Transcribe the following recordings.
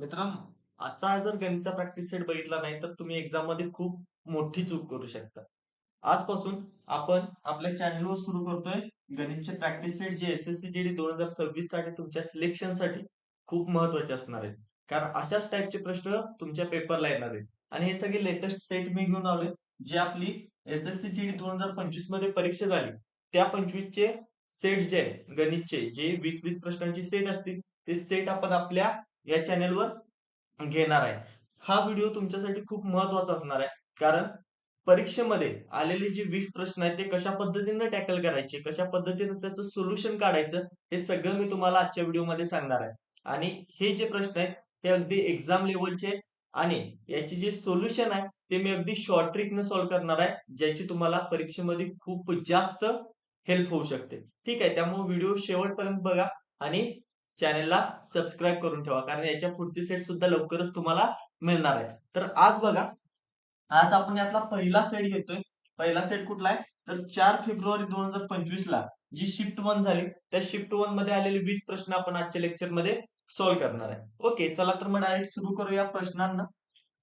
मित्रांनो, आजचा जर गणितचा प्रॅक्टिस सेट बघितला नाही तर तुम्ही एक्झाम मध्ये खूप मोठी चूक करू शकता. आजपासून आपण आपल्या चॅनलवर सुरू करतोय गणितचे प्रॅक्टिस सेट जे एस-एस-सी जी-डी 2026 साठी तुमच्या सिलेक्शनसाठी खूप महत्त्वाचे असणार आहेत. कारण अशाच टाइपचे प्रश्न तुमच्या पेपरला येणार आहेत. आणि हे सगळे लेटेस्ट सेट मी घेऊन आलोय, जे आपली एस-एस-सी जी-डी 2025 मध्ये परीक्षा झाली. त्या 25 चे सेट जे आहे गणितचे जे 20-20 प्रश्नांचे सेट असतील, ते सेट आपण आपल्या या चॅनेलवर घेणार आहे. हा व्हिडिओ तुमच्यासाठी खूप महत्त्वाचा असणार आहे. कारण परीक्षेमध्ये आलेले जे 20 प्रश्न आहेत, ते कशा पद्धतीने टॅकल करायचे, कशा पद्धतीने त्याचं सोल्युशन काढायचं, हे सगळं मी तुम्हाला आजच्या व्हिडिओमध्ये सांगणार आहे. आणि हे जे प्रश्न आहेत, ते अगदी एक्झाम लेव्हलचे आहेत आणि याचे जे सोल्युशन आहे, ते मी अगदी शॉर्ट ट्रिकने सॉल्व्ह करणार आहे, ज्याची तुम्हाला परीक्षेमध्ये खूप जास्त हेल्प होऊ शकते. ठीक आहे. त्यामुळे व्हिडिओ शेवटपर्यंत बघा आणि चॅनेलला सबस्क्राईब करून ठेवा. कारण याच्या पुढचे सेट सुद्धा लवकरच तुम्हाला मिळणार आहे. तर आज बघा, आज आपण यातला पहिला सेट घेतोय. पहिला सेट कुठला आहे? तर 4 फेब्रुवारी 2025 ला जी शिफ्ट 1 झाली, त्या शिफ्ट 1 मध्ये आलेले 20 प्रश्न आपण आजच्या लेक्चरमध्ये सॉल्व्ह करणार आहे. ओके, चला तर मग डायरेक्ट सुरू करूया प्रश्नांना.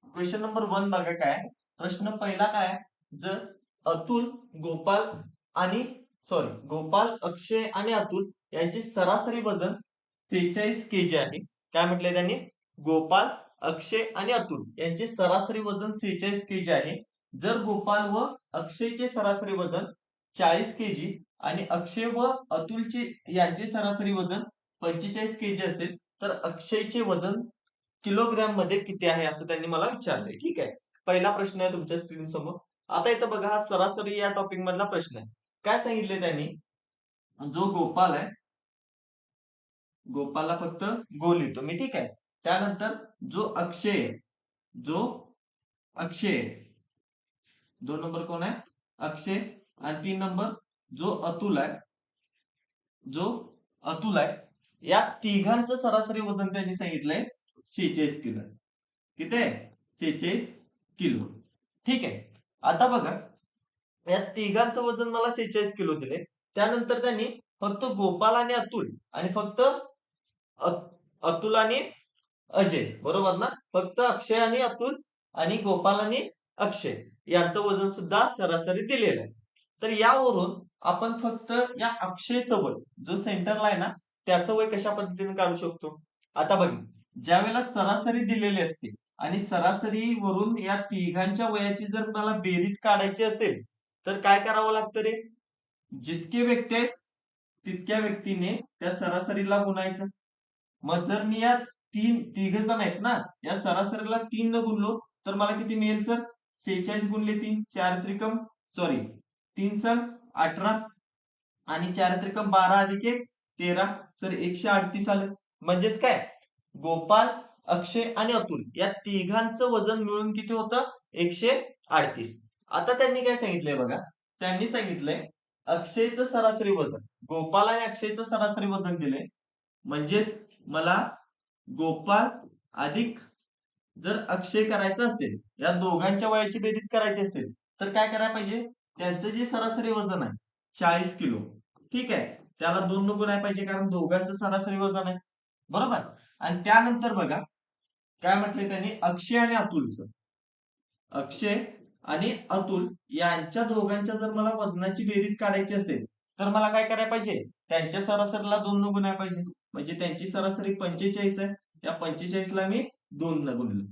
क्वेश्चन नंबर 1 बघा काय आहे. प्रश्न पहिला काय आहे? जर अतुल, गोपाल आणि गोपाल, अक्षय आणि अतुल यांचे सरासरी वजन 43 केजी आहे. काय म्हटलंय त्यांनी? गोपाल, अक्षय आणि अतुल यांचे सरासरी वजन 46 केजी आहे. जर गोपाल व अक्षयचे सरासरी वजन 40 केजी आणि अक्षय व अतुलचे यांचे सरासरी वजन 45 केजी असेल, तर अक्षयचे वजन किलोग्राम मध्ये किती आहे असं त्यांनी मला विचारलंय. ठीक आहे. पहिला प्रश्न आहे तुमच्या स्क्रीन समोर. आता इथं बघा, हा सरासरी या टॉपिक मधला प्रश्न आहे. काय सांगितले त्यांनी? जो गोपाल आहे, गोपालला फक्त गो लिहितो मी. ठीक आहे. त्यानंतर जो अक्षय आहे, जो अक्षय आहे, 2 नंबर कोण आहे? अक्षय. आणि 3 नंबर जो अतुल आहे, जो अतुल आहे, या तिघांचं सरासरी वजन त्यांनी सांगितलंय 46 किलो. किती आहे? 46 किलो. ठीक आहे. आता बघा, या तिघांचं वजन मला 46 किलो दिले. त्यानंतर त्यांनी फक्त गोपाल आणि अतुल आणि फक्त अतुल आणि अजय, बरोबर ना? फक्त अक्षय आणि अतुल आणि गोपाल आणि अक्षय यांचं वजन सुद्धा सरासरी दिलेलं आहे. तर यावरून आपण फक्त या अक्षयचं वय, जो सेंटरला आहे ना, त्याचं वय कशा पद्धतीने काढू शकतो? आता बघा, ज्यावेळेला सरासरी दिलेली असते आणि सरासरीवरून या तिघांच्या वयाची जर मला बेरीज काढायची असेल, तर काय करावं लागतं रे? जितके व्यक्ती आहेत, तितक्या व्यक्तीने त्या सरासरीला गुणायचं. मग जर मी या तिघ जण आहेत ना, या सरासरीला 3 न गुणलो तर मला किती मिळेल सर? 46 गुणले 3, 4 त्रिकम 3 सर 18 आणि 4 त्रिकम 12 अधिक 1 13. सर 138 आलं. म्हणजेच काय? गोपाल, अक्षय आणि अतुल या तिघांचं वजन मिळून किती होतं? 138. आता त्यांनी काय सांगितलंय बघा, त्यांनी सांगितलंय अक्षयचं सरासरी वजन, गोपाल आणि अक्षयचं सरासरी वजन दिलंय. म्हणजेच मला गोपाल अधिक जर अक्षय करायचं असेल, या दोघांच्या वयाची बेरीज करायची असेल, तर काय करायला पाहिजे? त्यांचं जे सरासरी वजन आहे 40 किलो, ठीक आहे, त्याला 2 न गुणायला पाहिजे, कारण दोघांचं सरासरी वजन आहे, बरोबर? आणि त्यानंतर बघा काय म्हटलंय त्यांनी, अक्षय आणि अतुलचं. अक्षय आणि अतुल यांच्या दोघांच्या जर मला वजनाची बेरीज काढायची असेल, तर मला काय करायला पाहिजे? त्यांच्या सरासरीला 2 न गुणायला पाहिजे. म्हणजे त्यांची सरासरी 45 आहे. या 45 ला मी 2 न गुणलं.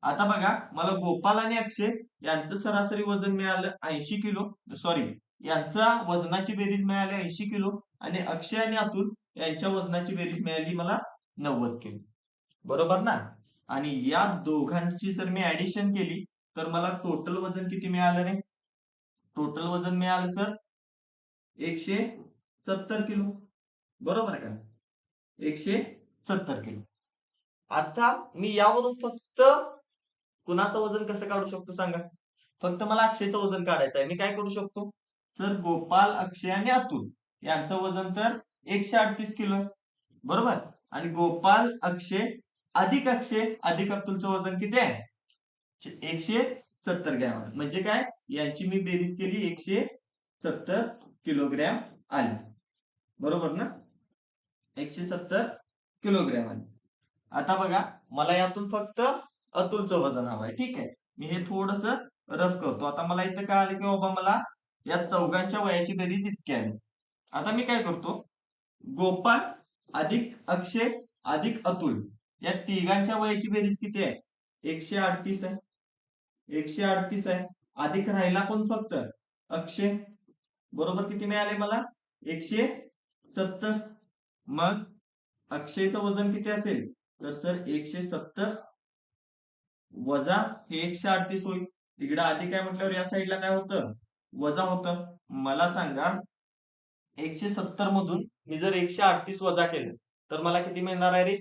आता बघा, मला गोपाल आणि अक्षय यांचं सरासरी वजन मिळालं 80 किलो. सॉरी, यांचा वजनाची बेरीज मिळाली 80 किलो आणि अक्षय आणि अतुल यांच्या वजनाची बेरीज मिळाली मला 90 किलो. बरोबर ना? आणि या दोघांची जर मी ऍडिशन केली, तर मला टोटल वजन किती मिळालं रे? टोटल वजन मिळालं सर 170 किलो. बरोबर का? 170 किलो. आता मी यावरून फक्त कुणाचं वजन कसं काढू शकतो सांगा? फक्त मला अक्षयचं वजन काढायचं आहे. मी काय करू शकतो? सर गोपाल, अक्षय आणि अतुल यांचं वजन तर 138 किलो आहे. बरोबर? आणि गोपाल, अक्षय अधिक अतुलचं वजन किती आहे? 170 ग्रॅम. म्हणजे काय? यांची मी बेरीज केली, 170 किलोग्रॅम आली. बरोबर ना? 170 किलोग्रॅम आली. आता बघा, मला यातून फक्त अतुलचं वजन हवंय. ठीक आहे, मी हे थोडस रफ करतो. आता मला इथं काय आलं की बाबा मला या चौघांच्या वयाची बेरीज इतकी आली. आता मी काय करतो, गोपाळ अधिक अक्षय अधिक अतुल या तिघांच्या वयाची बेरीज किती आहे? 138 आहे. 138 आहे. अधिक राहिला कोण? फक्त अक्षय. बरोबर किती मिळाले मला? 170. मग अक्षयचं वजन किती असेल? तर सर 170 वजा हे 138 होईल. इकडे अधिक काय म्हटल्यावर या साईडला काय होतं? वजा होतं. मला सांगा, 170 मधून मी जर 138 वजा केलं तर मला किती मिळणार आहे रे?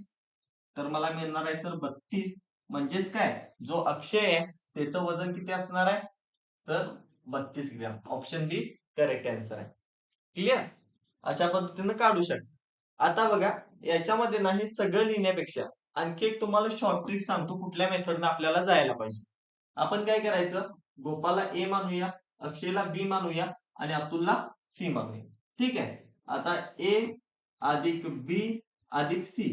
तर मला मिळणार आहे सर 32. म्हणजेच काय, जो अक्षय आहे त्याचं वजन किती असणार आहे? तर 32 ग्रॅम. ऑप्शन बी करेक्ट आन्सर आहे. क्लिअर? अशा पद्धतीने काढू शकता. आता बघा, याच्यामध्ये ना हे सगळं लिहिण्यापेक्षा आणखी एक तुम्हाला शॉर्ट ट्रिक सांगतो, कुठल्या मेथडनं आपल्याला जायला पाहिजे. आपण काय करायचं, गोपाला ए मानूया, अक्षयला बी मानूया आणि अतुलला सी मानूया. ठीक आहे. आता ए अधिक बी अधिक सी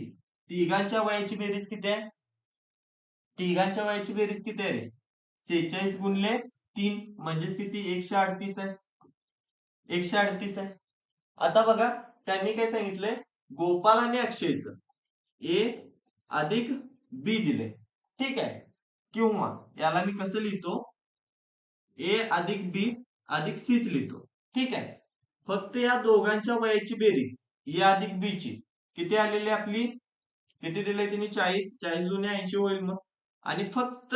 तिघांच्या वयाची बेरीज किती आहे? तिघांच्या वयाची बेरीज किती आहे रे? 46 गुणिले 3 म्हणजेच किती? 138 आहे. 138 आहे. आता बघा, त्यांनी काय सांगितलंय, गोपाल आणि अक्षयचं ए अधिक बी दिले. ठीक आहे, किंवा याला मी कसं लिहितो, ए अधिक बी अधिक सीच लिहितो. ठीक आहे. फक्त या दोघांच्या वयाची बेरीज ए अधिक बी ची किती आलेली आपली? किती दिले तिने? 40. 40 जुने 80 होईल मग. आणि फक्त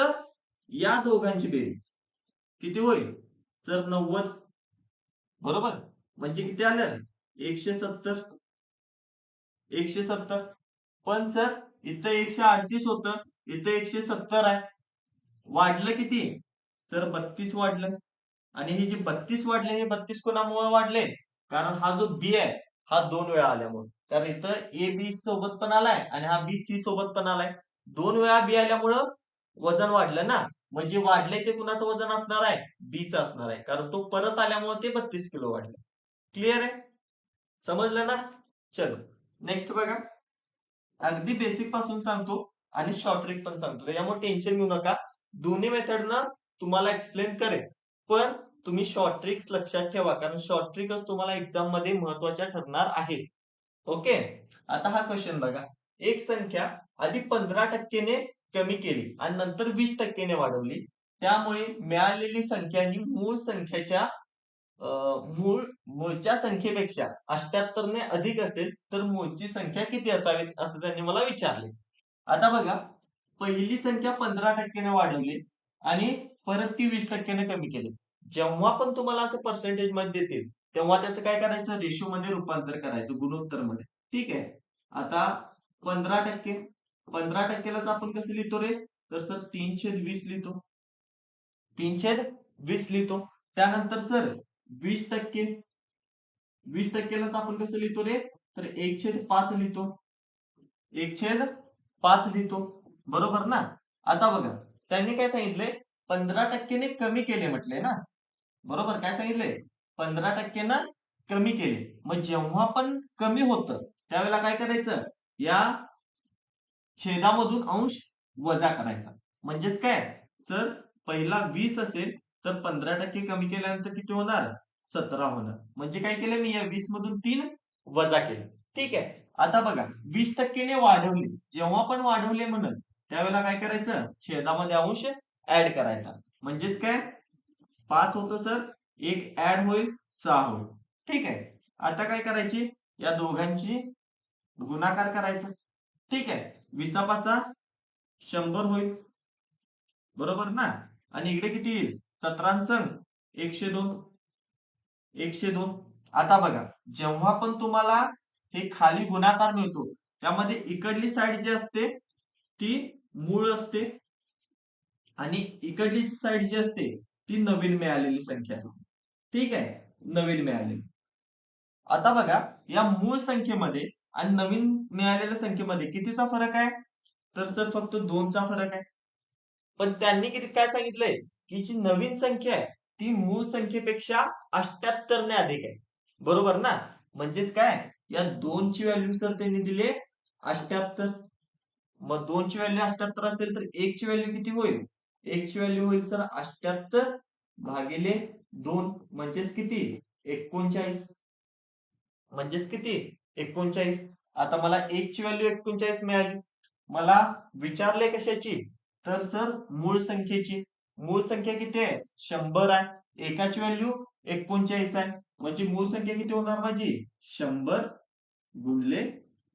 या दोघांची बेरीज किती होईल? सर 90. बरोबर, म्हणजे किती आलं? 170. 170. पण सर इथं 138 होतं, इथं 170 आहे. वाढलं किती? सर 32 वाढलं. आणि हे जे 32 वाढले, हे 32 कोणामुळे वाढले? कारण हा जो बी आहे हा 2 वेळा आल्यामुळे. कारण इथं ए बी सोबत पण आलाय आणि हा बी सी सोबत पण आलाय. 2 वेळा बी आल्यामुळं वजन वाढलं ना. म्हणजे वाढलंय ते कुणाचं वजन असणार आहे? बीच असणार आहे, कारण तो परत आल्यामुळे ते 32 किलो वाढलं. क्लिअर आहे? समजलं ना? चलो नेक्स्ट बघा, अगदी बेसिक पासून सांगतो आणि शॉर्ट ट्रिक पण सांगतो, त्याच्यामुळे टेन्शन घेऊ नका. दोन्ही मेथडनं तुम्हाला एक्सप्लेन करेल, पण तुम्ही शॉर्ट ट्रिक्स लक्षात ठेवा, कारण शॉर्ट ट्रिकच तुम्हाला एक्झाम मध्ये महत्वाच्या ठरणार आहे. ओके. आता हा क्वेश्चन बघा, एक संख्या आधी 15% कमी केली आणि नंतर 20% वाढवली, त्यामुळे मिळालेली संख्या ही मूळ संख्येच्या मूळच्या संख्येपेक्षा 78 ने अधिक असेल तर मूळची संख्या किती असावी, असं त्यांनी मला विचारले. आता बघा, पहिली संख्या 15% वाढवली आणि परत ती 20% कमी केली. जेव्हा पण तुम्हाला असं पर्सेंटेज मध्ये देतील, तेव्हा त्याचं काय करायचं? रेशो मध्ये रूपांतर करायचं, गुणोत्तर मध्ये. ठीक आहे. आता 15%, 15%लाच आपण कसं लिहितो रे? तर सर 3/20 लिहितो. 3/20 लिहितो. त्यानंतर सर 20%, 20%लाच आपण कसं लिहितो रे? तर 1/5 लिहितो. 1/5 लिहितो. बरोबर ना? आता बघा, त्यांनी काय सांगितलंय? 15% कमी केले म्हटले ना. बरोबर, काय सांगितलंय? 15% कमी केले. मग जेव्हा पण कमी होतं त्यावेळेला काय करायचं? या छेदामधून अंश वजा करायचा. म्हणजेच काय? सर पहिला 20 असेल तर 15% कमी केल्यानंतर किती होणार? 17 होणार. म्हणजे काय केलं मी? या 20 मधून 3 वजा केलं. ठीक आहे. आता बघा, 20% ने वाढवले, जेव्हा पण वाढवले म्हणत त्यावेळेला काय करायचं? छेदामध्ये अंश ऍड करायचा. म्हणजेच काय? 5 होतं सर, एक ऍड होईल, 6 होईल. ठीक आहे. आता काय करायची? या दोघांची गुणाकार करायचा. ठीक आहे. 20/5 100 होईल. बरोबर ना? आणि इकडे किती येईल? 17 102. 102. आता बघा, जेव्हा पण तुम्हाला हे खाली गुणाकार मिळतो, त्यामध्ये इकडली साईड जी असते ती मूळ असते आणि इकडली साईड जी असते ती नवीन मिळालेली संख्या असते. ठीक आहे, नवीन मिळालेली. आता बघा, या मूळ संख्येमध्ये आणि नवीन मिळालेल्या संख्येमध्ये कितीचा फरक आहे? तर सर फक्त 2चा फरक आहे. पण त्यांनी किती काय सांगितलंय, की जी नवीन संख्या आहे ती मूळ संख्येपेक्षा 78 ने अधिक आहे. बरोबर ना? म्हणजेच काय, या 2ची व्हॅल्यू सर त्यांनी दिले 78. मग 2 ची व्हॅल्यू 78 असेल तर 1 ची व्हॅल्यू किती होईल? 1 ची व्हॅल्यू होईल सर 78 भागिले 2 म्हणजेच किती? 39. म्हणजेच किती? 39. आता मला 1 ची व्हॅल्यू 39 मिळाली. मला विचारले कशाची? तर सर मूळ संख्येची. मूळ संख्या किती आहे? 100 आहे. एकाची व्हॅल्यू 39 आहे. म्हणजे मूळ संख्या किती होणार माझी? 100 गुणले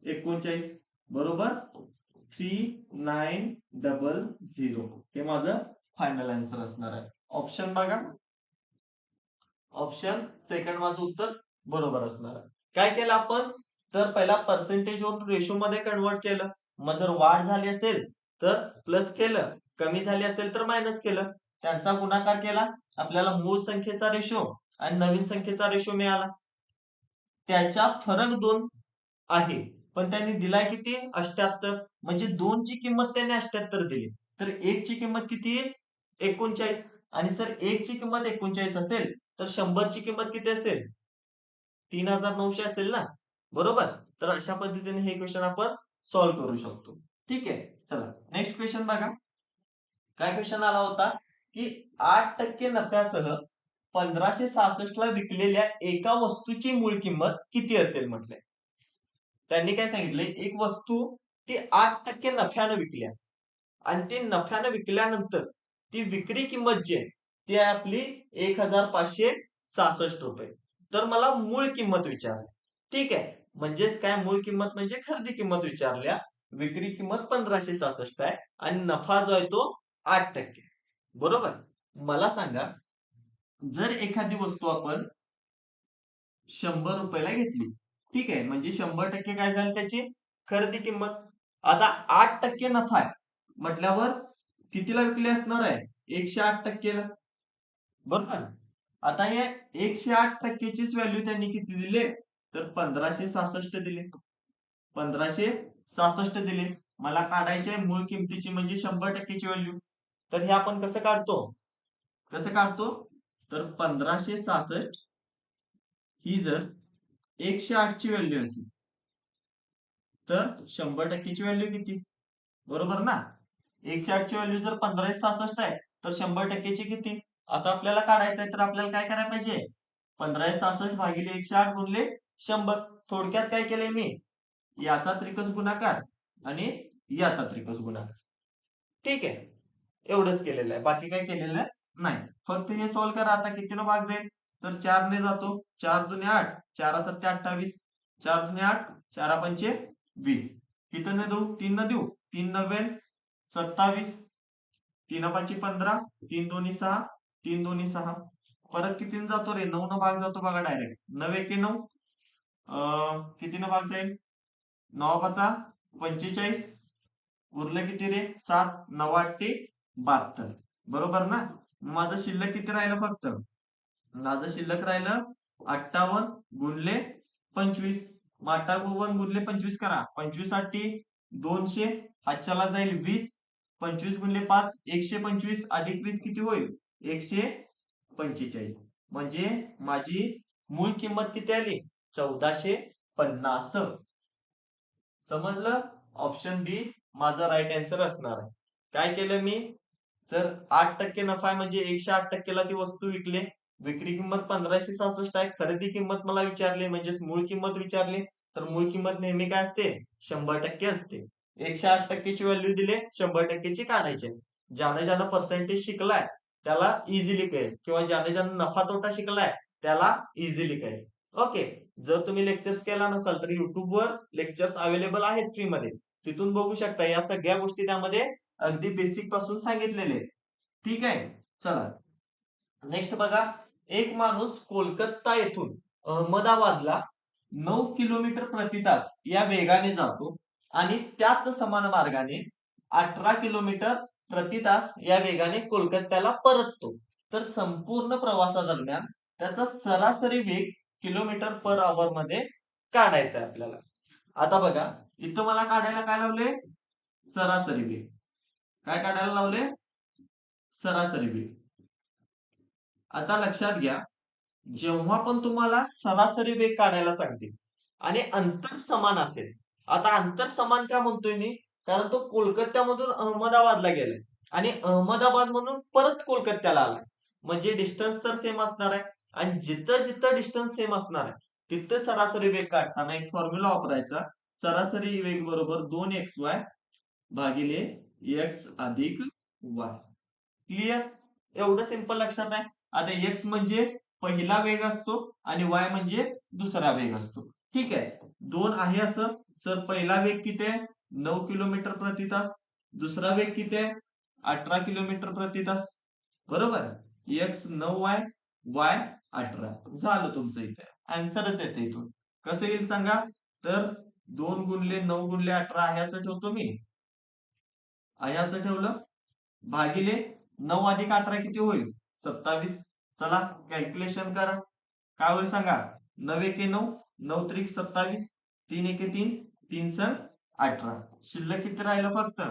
39 बरोबर 3900. हे माझं फायनल आन्सर असणार आहे. ऑप्शन बघा. ऑप्शन सेकंड माझं उत्तर बरोबर असणार आहे. काय केलं आपण? तर पहिला पर्सेंटेज वरून रेशो मध्ये कन्वर्ट केलं. मग जर वाढ झाली असेल तर प्लस केलं, कमी झाली असेल तर मायनस केलं. त्यांचा गुणाकार केला. आपल्याला मूळ संख्येचा रेशो आणि नवीन संख्येचा रेशो मिळाला. त्याच्या फरक 2 आहे. पण त्यांनी दिलाय किती? 78. म्हणजे 2 ची किंमत त्यांनी 78 दिली. तर 1 ची किंमत किती आहे? 39. आणि सर 1 ची किंमत 39 असेल तर 100 ची किंमत किती असेल? 3900 असेल ना? बरोबर? तर अशा पद्धतीने हे क्वेश्चन आपण सॉल्व्ह करू शकतो. ठीक आहे. चला नेक्स्ट क्वेश्चन बघा. काय क्वेश्चन आला होता की 8% नफ्यासह 1566 ला विकलेल्या एका वस्तूची मूळ किंमत किती असेल म्हटलंय. त्यांनी काय सांगितलंय? एक वस्तू ती 8% नफ्यानं विकल्या आणि ती नफ्यानं विकल्यानंतर ती विक्री किंमत जी आहे ती आहे आपली 1566 रुपये. तर मला मूळ किंमत विचारली. ठीक आहे. म्हणजेच काय मूळ किंमत म्हणजे खरेदी किंमत विचारल्या. विक्री किंमत 1566 आहे आणि नफा जो आहे तो 8%. बरोबर. मला सांगा जर एखादी वस्तू आपण 100 रुपयाला घेतली. ठीक आहे. म्हणजे 100% काय झाली त्याची खरेदी किंमत. आता 8% नफा आहे म्हटल्यावर कितीला विकली असणार आहे? 108%ला. बरोबर. आता हे 108%चीच व्हॅल्यू त्यांनी किती दिली? तर 1566 दिले. 1566 दिले. मला काढायचे आहे मूळ किमतीची म्हणजे 100%ची व्हॅल्यू. तर हे आपण कसं काढतो? कसं काढतो? तर 1566 ही जर 108 ची व्हॅल्यू असेल तर 100%ची व्हॅल्यू किती? बरोबर ना? 108 ची व्हॅल्यू जर 1566 आहे तर 100%ची किती? असं आपल्याला काढायचं आहे तर आपल्याला काय करायला पाहिजे? 1566 भागिले 108 गुणले 100. थोडक्यात काय केलंय मी? याचा त्रिकस गुणाकार आणि याचा त्रिकस गुणाकार. ठीक आहे. एवढंच केलेलं आहे. बाकी काय केलेलं नाही. फक्त हे सॉल्व्ह करा. आता कितीनं भाग जाईल? तर 4 ने जातो. 4 दुने 8, 4 7 28. 4 दुने 8, 4 पंचे 20. किती न देऊ? 3 न देऊ. 3 नव्वे 27. 3 पाचशे 15. 3 दोन्ही 6. 3 दोन्ही 6. परत कितीनं जातो रे? 9 न भाग जातो बघा डायरेक्ट. 9 एके 9. कितीनं भाग जाईल? 9 पाचा 45. उरलं किती रे? 7. 9 8 72. बरोबर ना? माझं शिल्लक किती राहिलं फक्त? माझं शिल्लक राहिलं 58 गुणले 25. मग 58 गुणले 25 करा. 25 8 200. हातच्याला जाईल 20. 25 गुणले 5 125 अधिक 20 किती होईल? 145. म्हणजे माझी मूळ किंमत किती आली? 1450. समजलं? ऑप्शन बी माझा राईट आन्सर असणार आहे. काय केलं मी? सर 8% नफा आहे म्हणजे 108%ला ती वस्तू विकली. विक्री किंमत 1566 आहे. खरेदी किंमत मला विचारली म्हणजेच मूळ किंमत विचारली. तर मूळ किंमत नेहमी काय असते? 100% असते. 108%ची व्हॅल्यू दिली 100%ची काढायची. ज्याने ज्यानं पर्सेंटेज शिकलाय त्याला इझिली कळेल किंवा ज्याने नफा तोटा शिकलाय त्याला इझिली कळेल. ओके. जर तुम्ही लेक्चर्स केला नसाल तर युट्यूबवर लेक्चर्स अवेलेबल आहेत फ्री मध्ये. तिथून बघू शकता. या सगळ्या गोष्टी त्यामध्ये अगदी बेसिक पासून सांगितलेले. ठीक आहे. चला नेक्स्ट बघा. एक माणूस कोलकाता येथून अहमदाबादला 9 किलोमीटर प्रति तास या वेगाने जातो आणि त्याच समान मार्गाने 18 किलोमीटर प्रति तास या वेगाने कोलकात्याला परततो. तर संपूर्ण प्रवासादरम्यान त्याचा सरासरी वेग किलोमीटर पर आवर मध्ये काढायचा आहे आपल्याला. आता बघा इथं मला काढायला काय लावले? सरासरी वेग. काय काढायला लावले? सरासरी वेग. आता लक्षात घ्या जेव्हा पण तुम्हाला सरासरी वेग काढायला सांगतील आणि अंतर समान असेल. आता अंतर समान का म्हणतोय मी? कारण तो कोलकात्यामधून अहमदाबादला गेलाय आणि अहमदाबाद म्हणून परत कोलकात्याला आलाय. म्हणजे डिस्टन्स तर सेम असणार आहे आणि जिथं जिथं डिस्टन्स सेम असणार आहे तिथं सरासरी वेग काढताना एक फॉर्म्युला वापरायचा. सरासरी वेग बरोबर 2xy भागिले x अधिक y. क्लिअर? एवढं सिंपल लक्षात आहे. आता x म्हणजे पहिला वेग असतो आणि y म्हणजे दुसरा वेग असतो. ठीक आहे. 2 आहे असं. सर पहिला वेग किती आहे? 9 किलोमीटर प्रति तास. दुसरा वेग किती आहे? 18 किलोमीटर प्रति तास. बरोबर? x 9y, y 18. झालं तुमचं इथे. आन्सरच येते इथून. कसं येईल सांगा? तर 2 गुणिले 9 गुणिले 18 आहे असं ठेवतो मी. आहे असं ठेवलं. भागिले 9 अधिक 18 किती होईल? 27. चला कॅल्क्युलेशन करा. काय होईल सांगा? 9 एके 9, 9 त्रिक 27, 3 एके 3, 3 सन 18. शिल्लक किती राहिलं फक्त?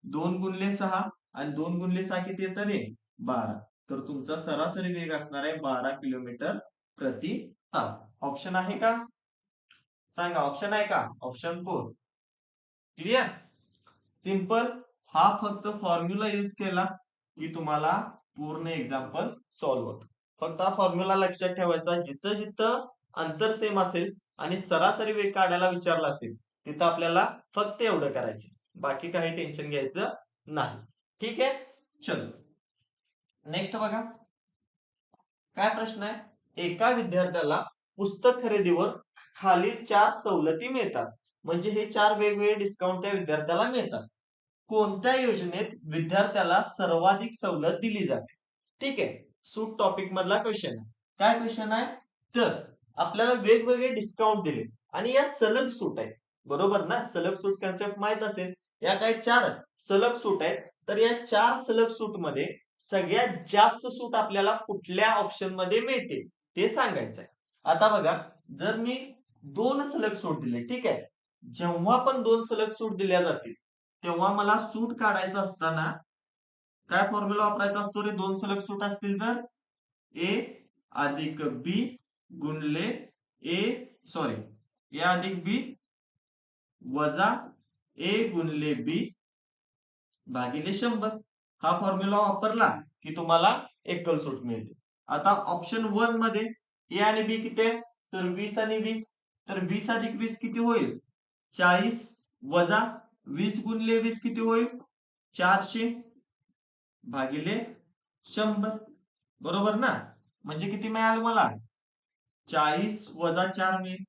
2 गुणिले 6 आणि 2 गुणिले 6 किती येतं रे? 12. तर तुमचा सरासरी वेग असणार आहे 12 किलोमीटर प्रति तास. ऑप्शन आहे का? सांगा ऑप्शन आहे का? ऑप्शन 4. क्लिअर? सिंपल. हा फक्त फॉर्म्युला यूज केला की तुम्हाला पूर्ण एक्झाम्पल सॉल्व्ह होतं. फक्त हा फॉर्म्युला लक्षात ठेवायचा. जिथं जिथं अंतर सेम असेल आणि सरासरी वेग काढायला विचारला असेल तिथं आपल्याला फक्त एवढं करायचं. बाकी काही टेन्शन घ्यायचं नाही. ठीक आहे. चलो नेक्स्ट बघा. काय प्रश्न आहे? एका विद्यार्थ्याला पुस्तक खरेदीवर खालील 4 सवलती मिळतात. म्हणजे हे 4 वेगवेगळे डिस्काउंट त्या विद्यार्थ्याला मिळतात. कोणत्या योजनेत विद्यार्थ्याला सर्वाधिक सवलत दिली जाते? ठीक आहे. सूट टॉपिक मधला क्वेश्चन आहे. काय क्वेश्चन आहे? तर आपल्याला वेगवेगळे डिस्काउंट दिले आणि या सलग सूट आहेत. बरोबर ना? सलग सूट कन्सेप्ट माहित असेल. या काही 4 सलग सूट आहेत. तर या 4 सलग सूट मध्ये सगळ्यात जास्त सूट आपल्याला कुठल्या ऑप्शन मध्ये मिळते ते सांगायचं आहे. आता बघा, जर मी 2 सलग सूट दिले, ठीक आहे. जेव्हा पण 2 सलग सूट दिल्या जातील तेव्हा मला सूट काढायचं असताना काय फॉर्म्युला वापरायचा असतो रे? 2 सलग सूट असतील तर ए अधिक बी गुणिले ए अधिक बी वजा ए गुणिले बी भागिले 100. हा फॉर्म्युला वापरला की तुम्हाला एकल सूट मिळते. आता ऑप्शन 1 मध्ये ए आणि बी किती आहे? तर 20 आणि 20. तर 20 अधिक 20 किती होईल? 40 वजा 20 गुणिले 20 किती होईल? 400 भागिले 100. बरोबर ना? म्हणजे किती मिळालं मला? 40 वजा 4 मिळेल.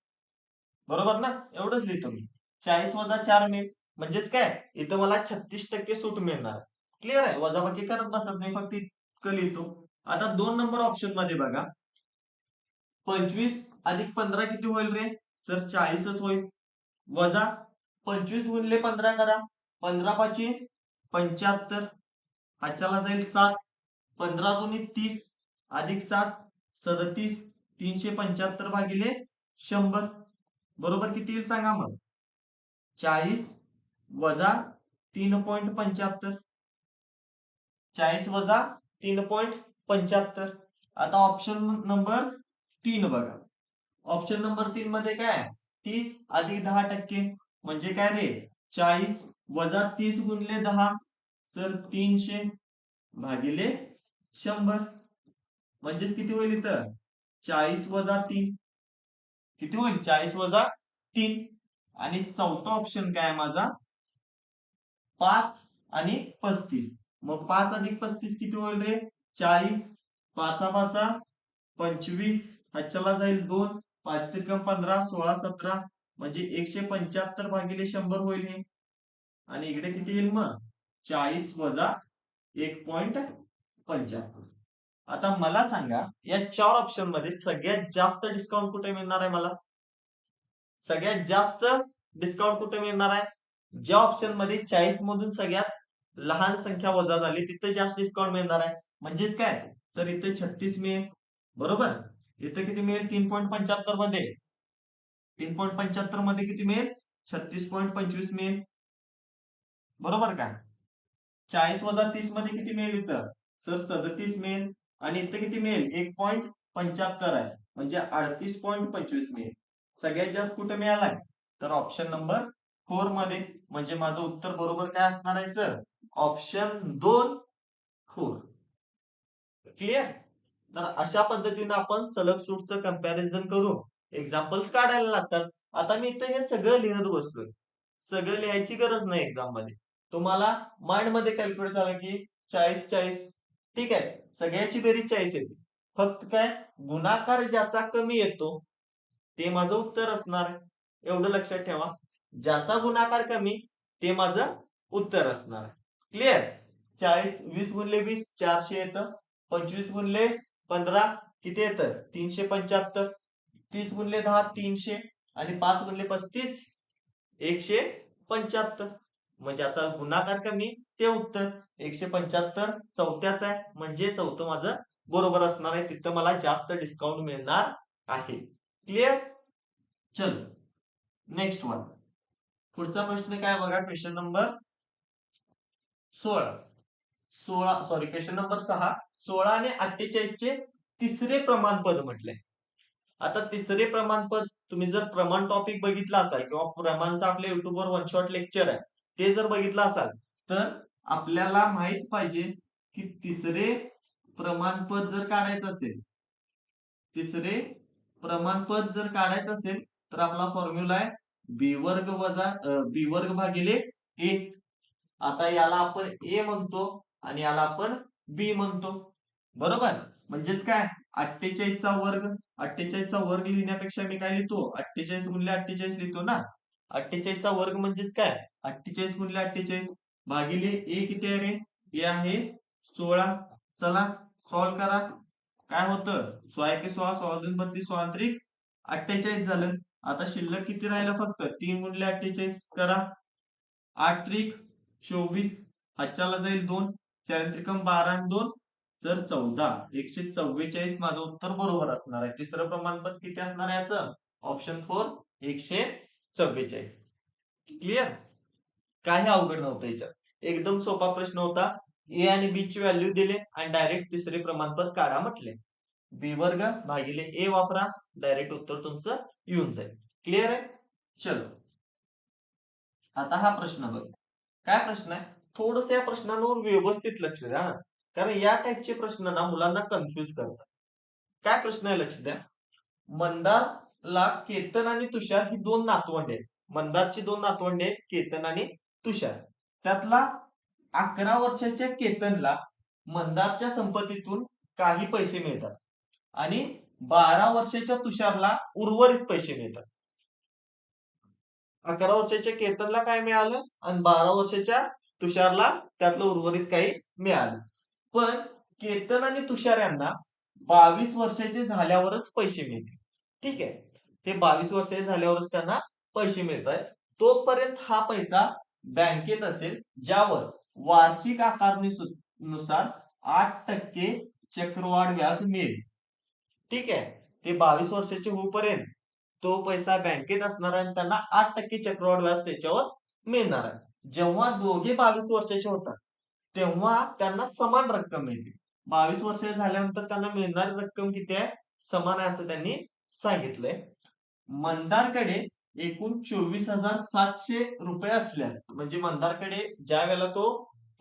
बरोबर ना? एवढंच लिहितो मी. 40 वजा 4 मिळेल. म्हणजेच काय? इथं मला 36% सूट मिळणार. क्लिअर आहे? वजाबाकी करत बसत नाही, फक्त इतकं लिहितो. आता 2 नंबर ऑप्शन मध्ये बघा. 25 अधिक 15 किती होईल रे? सर 40च होईल. वजा 25 गुणिले 15 करा. 15 पाची 75. हाच्याला जाईल 7. 15 दुनी 30 अधिक 7 37. 375 भागिले 100. बरोबर किती येईल सांगा मग? 40 वजा 3.75. 40 वजा 3.75. आता ऑप्शन नंबर 3 बघा. ऑप्शन नंबर 3 मध्ये काय? 30 अधिक 10% म्हणजे काय रे? 40 वजा 30 गुणिले 10 सर 300 भागिले 100. म्हणजे किती होईल इथं? 40 वजा 3 किती होईल? 40 वजा 3. आणि चौथा ऑप्शन काय माझा? 5 आणि 35. मग 5 अधिक 35 किती होईल रे? 40. 5 5 25. ह्याच्याला जाईल 2. 5 त्रिक 15 16 17 म्हणजे 175 भागिले 100 होईल हे. आणि इकडे किती येईल मग? 40 वजा 1.75. आता मला सांगा, या 4 ऑप्शन मध्ये सगळ्यात जास्त डिस्काउंट कुठे मिळणार आहे मला? सगळ्यात जास्त डिस्काउंट कुठे मिळणार आहे? ज्या ऑप्शन मध्ये 40 मधून सगळ्यात लहान संख्या वजा झाली तिथे जास्त डिस्काउंट मिळणार आहे. म्हणजेच काय? तर इथे 36 मिळेल. बरोबर? इथे किती मिळेल? 3.75 मध्ये 3.75 मध्ये किती मिळेल? 36.25 मिळेल. बरोबर का? 40 वजा 30 मध्ये किती मिळेल इथं? सर 37 मिळेल. आणि इथं किती मिळेल? 1.75 आहे. म्हणजे 38.25 मिळेल. सगळ्यात जास्त कुठे मिळालाय? तर ऑप्शन नंबर 4 मध्ये. म्हणजे माझं उत्तर बरोबर काय असणार आहे सर? ऑप्शन 2 4. क्लिअर? तर अशा पद्धतीने आपण सलग सूटचं कंपॅरिझन करू एक्झाम्पल्स काढायला लागतात. आता मी इथं हे सगळं लिहत बसलोय. सगळं लिहायची गरज नाही एक्झाम मध्ये. तुम्हाला माइंड मध्ये कॅल्क्युलेट झालं की 40 ठीक आहे. सगळ्याची बेरीज 40 येते. फक्त काय गुणाकार ज्याचा कमी येतो ते माझं उत्तर असणार. एवढं लक्षात ठेवा. ज्याचा गुणाकार कमी ते माझं उत्तर असणार. क्लिअर? 40 20 गुणिले 20 400 येतं. 25 गुणिले 15 किती येतं? 375. 30 गुणिले 10 300 आणि 5 गुणिले 35 175. मग ज्याचा गुणाकार कमी ते उत्तर. 175 चौथ्याच आहे म्हणजे चौथं माझं बरोबर असणार आहे. तिथं मला जास्त डिस्काउंट मिळणार आहे. क्लिअर? चलो नेक्स्ट वन. पुढचा प्रश्न काय बघा, क्वेश्चन नंबर क्वेश्चन नंबर 6. 16 आणि 48 चे तिसरे प्रमाणपद म्हटले. आता तिसरे प्रमाणपद तुम्ही जर प्रमाण टॉपिक बघितला असाल किंवा प्रमाणचं आपल्या युट्यूबवर वन शॉट लेक्चर आहे ते जर बघितलं असाल तर आपल्याला माहित पाहिजे की तिसरे प्रमाणपद जर काढायचं असेल, तिसरे प्रमाणपद जर काढायचं असेल तर आपला फॉर्म्युला आहे बी वर्ग वजा बी वर्ग भागिले ए. आता याला आपण ए म्हणतो आणि याला आपण बी म्हणतो. बरोबर? म्हणजेच काय 48 चा वर्ग. 48 चा वर्ग लिहिण्यापेक्षा मी काय लिहितो 48 गुणिले 48 लिहितो ना. 48 चा वर्ग म्हणजेच काय 48 गुणिले 48 भागिले ए किती आहे रे? ए आहे 16. चला सॉल्व करा. काय होतं 16 एके 16 16 दून 32 16 त्रिक 48 झालं. आता शिल्लक किती राहिलं फक्त 3 गुणिले 48 करा. 8 त्रिक 24 हातच्याला जाईल 2 4 त्रिकम 12 आणि 2 सर 14. 144 माझं उत्तर बरोबर असणार आहे. तिसरं प्रमाणपत्र किती असणार आहे याचं? ऑप्शन 4 144. क्लिअर? काही अवघड नव्हतं याच्यात. एकदम सोपा प्रश्न होता. ए आणि बी ची व्हॅल्यू दिले आणि डायरेक्ट तिसरे प्रमाणपत्र काढा म्हटले. बी वर्ग भागिले ए वापरा, डायरेक्ट उत्तर तुमचं येऊन जाईल. क्लिअर आहे? चलो आता हा प्रश्न बघ. काय प्रश्न आहे? थोडस या प्रश्नांवर व्यवस्थित लक्ष द्या, कारण या टाईपचे प्रश्न ना मुलांना कन्फ्युज करतात. काय प्रश्न आहे लक्ष द्या. मंदारला केतन आणि तुषार ही 2 नातवंडे आहेत. मंदारची 2 नातवंडे आहेत, केतन आणि तुषार. त्यातला 11 वर्षाच्या केतनला मंदारच्या संपत्तीतून काही पैसे मिळतात आणि 12 वर्षाच्या तुषारला उर्वरित पैसे मिळतात. 11 वर्षाच्या केतनला काय मिळालं आणि 12 वर्षाच्या तुषारला त्यातलं उर्वरित काही मिळालं. पण केतन आणि तुषार यांना 22 वर्षाचे झाल्यावरच पैसे मिळतील. ठीक आहे. ते 22 वर्षाचे झाल्यावरच त्यांना पैसे मिळत आहेत. तोपर्यंत हा पैसा बँकेत असेल, ज्यावर वार्षिक आकारणीनुसार 8% चक्रवाढ व्याज मिळेल. ठीक आहे. ते 22 वर्षाचे होईपर्यंत तो पैसा बँकेत असणार आहे आणि त्यांना 8% चक्रवाढ व्याज त्याच्यावर मिळणार आहे. जेव्हा दोघे 22 वर्षाचे होतात तेव्हा त्यांना समान रक्कम मिळते. 22 वर्ष झाल्यानंतर त्यांना मिळणारी रक्कम किती आहे? समान आहे असं त्यांनी सांगितलंय. मंदारकडे एकूण 24,700 रुपये असल्यास, म्हणजे मंदारकडे ज्या वेळेला तो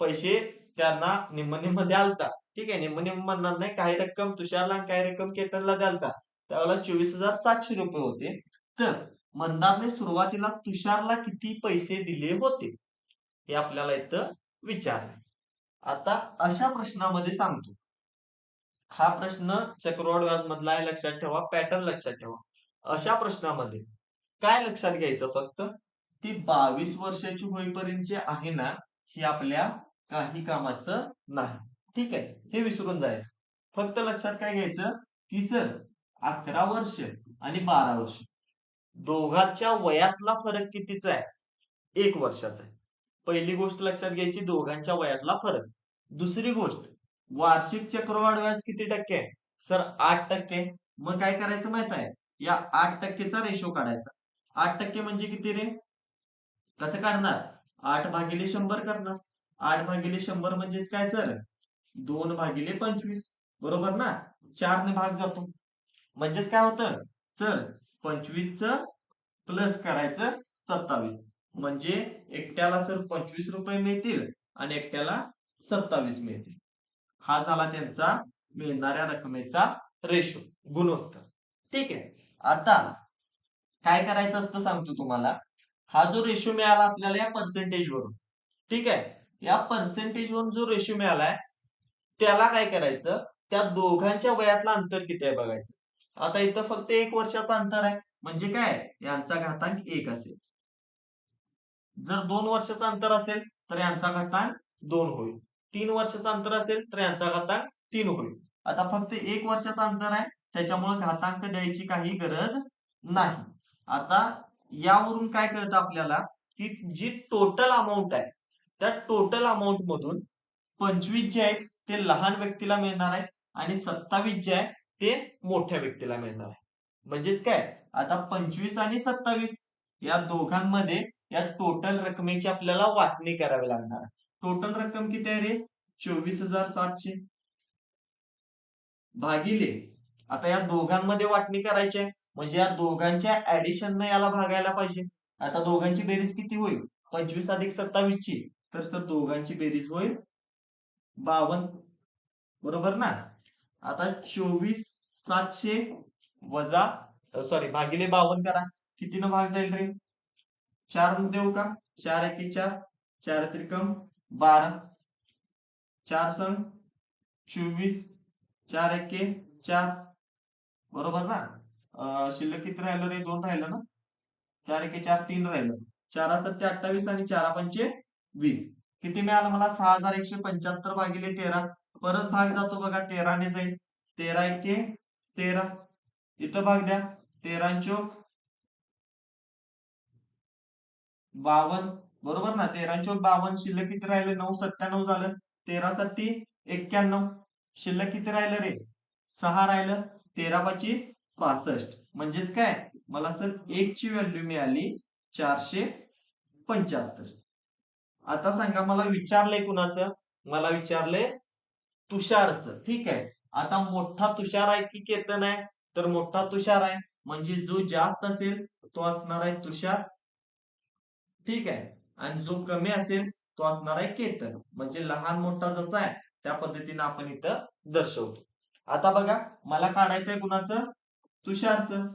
पैसे त्यांना निम्म निम्म द्यालता, ठीक आहे, निम्म निम्म म्हणणार नाही, काही रक्कम तुषारला आणि काही रक्कम केतनला द्यालता, त्यावेळेला 24,700 रुपये होते. तर मंदारने सुरुवातीला तुषारला किती पैसे दिले होते हे आपल्याला इथं विचारलंय. आता अशा प्रश्नामध्ये सांगतो. हा प्रश्न चक्रवाढ व्याज मधला आहे, लक्षात ठेवा. पॅटर्न लक्षात ठेवा. अशा प्रश्नामध्ये काय लक्षात घ्यायचं फक्त, ती 22 वर्षाची होईपर्यंत जे आहे ना, ही आपल्या काही कामाचं नाही. ठीक आहे, हे विसरून जायचं. फक्त लक्षात काय घ्यायचं की सर 11 वर्ष आणि 12 वर्ष दोघांच्या वयातला फरक कितीचा आहे? 1 वर्षाचा आहे. पहिली गोष्ट लक्षात घ्यायची, दोघांच्या वयातला फरक. दुसरी गोष्ट, वार्षिक चक्रवाढ व्याज किती टक्के आहे? सर 8%. मग काय करायचं माहित आहे? या 8%चा रेशो काढायचा. 8% म्हणजे किती रे? कसं काढणार? 8 भागिले 100 करणार. 8 भागिले 100 म्हणजेच काय सर? 2 भागिले 25. बरोबर ना? 4 ने भाग जातो. म्हणजेच काय होतं सर? 25 च प्लस करायचं 27. म्हणजे एकट्याला सर 25 रुपये मिळतील आणि एकट्याला 27 मिळतील. हा झाला त्यांचा मिळणाऱ्या रकमेचा रेशो, गुणोत्तर. ठीक आहे. आता काय करायचं असतं सांगतो तुम्हाला. हा जो रेशो मिळाला आपल्याला या पर्सेंटेज वरून, ठीक आहे, या पर्सेंटेज वरून जो रेशो मिळालाय त्याला काय करायचं, त्या दोघांच्या वयातलं अंतर किती आहे बघायचं. आता इथं फक्त 1 वर्षाचं अंतर आहे, म्हणजे काय, यांचा घातांक 1 असेल. जर 2 वर्षाचं अंतर असेल तर यांचा घातांक 2 होईल. 3 वर्षाचं अंतर असेल तर यांचा घातांक 3 होईल. आता फक्त 1 वर्षाचं अंतर आहे, त्याच्यामुळे घातांक द्यायची काही गरज नाही. आता यावरून काय कळतं आपल्याला, की जी टोटल अमाऊंट आहे त्या टोटल अमाऊंट मधून 25 जे आहे ते लहान व्यक्तीला मिळणार आहे आणि 27 जे आहे ते मोठ्या व्यक्तीला मिळणार आहे. म्हणजेच काय, आता 25 आणि 27 या दोघांमध्ये या टोटल रकमेची आपल्याला वाटणी करावी लागणार आहे. टोटल रक्कम किती आहे रे, 24,700 भागिले, आता या दोघांमध्ये वाटणी करायची आहे म्हणजे या दोघांच्या ऍडिशन याला भागायला पाहिजे. आता दोघांची बेरीज किती होईल, 25 अधिक 27 ची, तर सर दोघांची बेरीज होईल 52, बरोबर ना. आता 24,700 वजा भागिले 52 करा, कितीनं भाग जाईल रे, 4 देऊ का, 4 एके 4, 4 त्रिकम 12, 4 संग 24, 4 एके 4, बरोबर ना. शिल्लक किती राहिलं रे, 2 राहिलं ना, 4 एके 4, 3 राहिलं, 4 7 28 आणि 4 पंचे 20, किती मिळालं मला, 6,175 भागिले 13, परत भाग जातो बघा, 13 ने जाईल, 13 एके 13, इथं भाग द्या, 13 चोक 52, बरोबर ना, 13 चोक 52, शिल्लक किती राहिलं, 997 झालं, 13 सत्ती 91, शिल्लक किती राहिलं रे, 6 राहिलं, 13 पाची 65, म्हणजेच काय, मला सर 1 ची व्हॅल्यू मिळाली 475. आता सांगा, मला विचारलंय कुणाचं, मला विचारलंय तुषारचं. ठीक आहे. आता मोठा तुषार आहे की केतन आहे, तर मोठा तुषार आहे, म्हणजे जो जास्त असेल तो असणार आहे तुषार. ठीक आहे. आणि जो कमी असेल तो असणार आहे केतन, म्हणजे लहान मोठा जसा आहे त्या पद्धतीने आपण इथं दर्शवतो. आता बघा, मला काढायचंय कुणाचं, तुषारचं,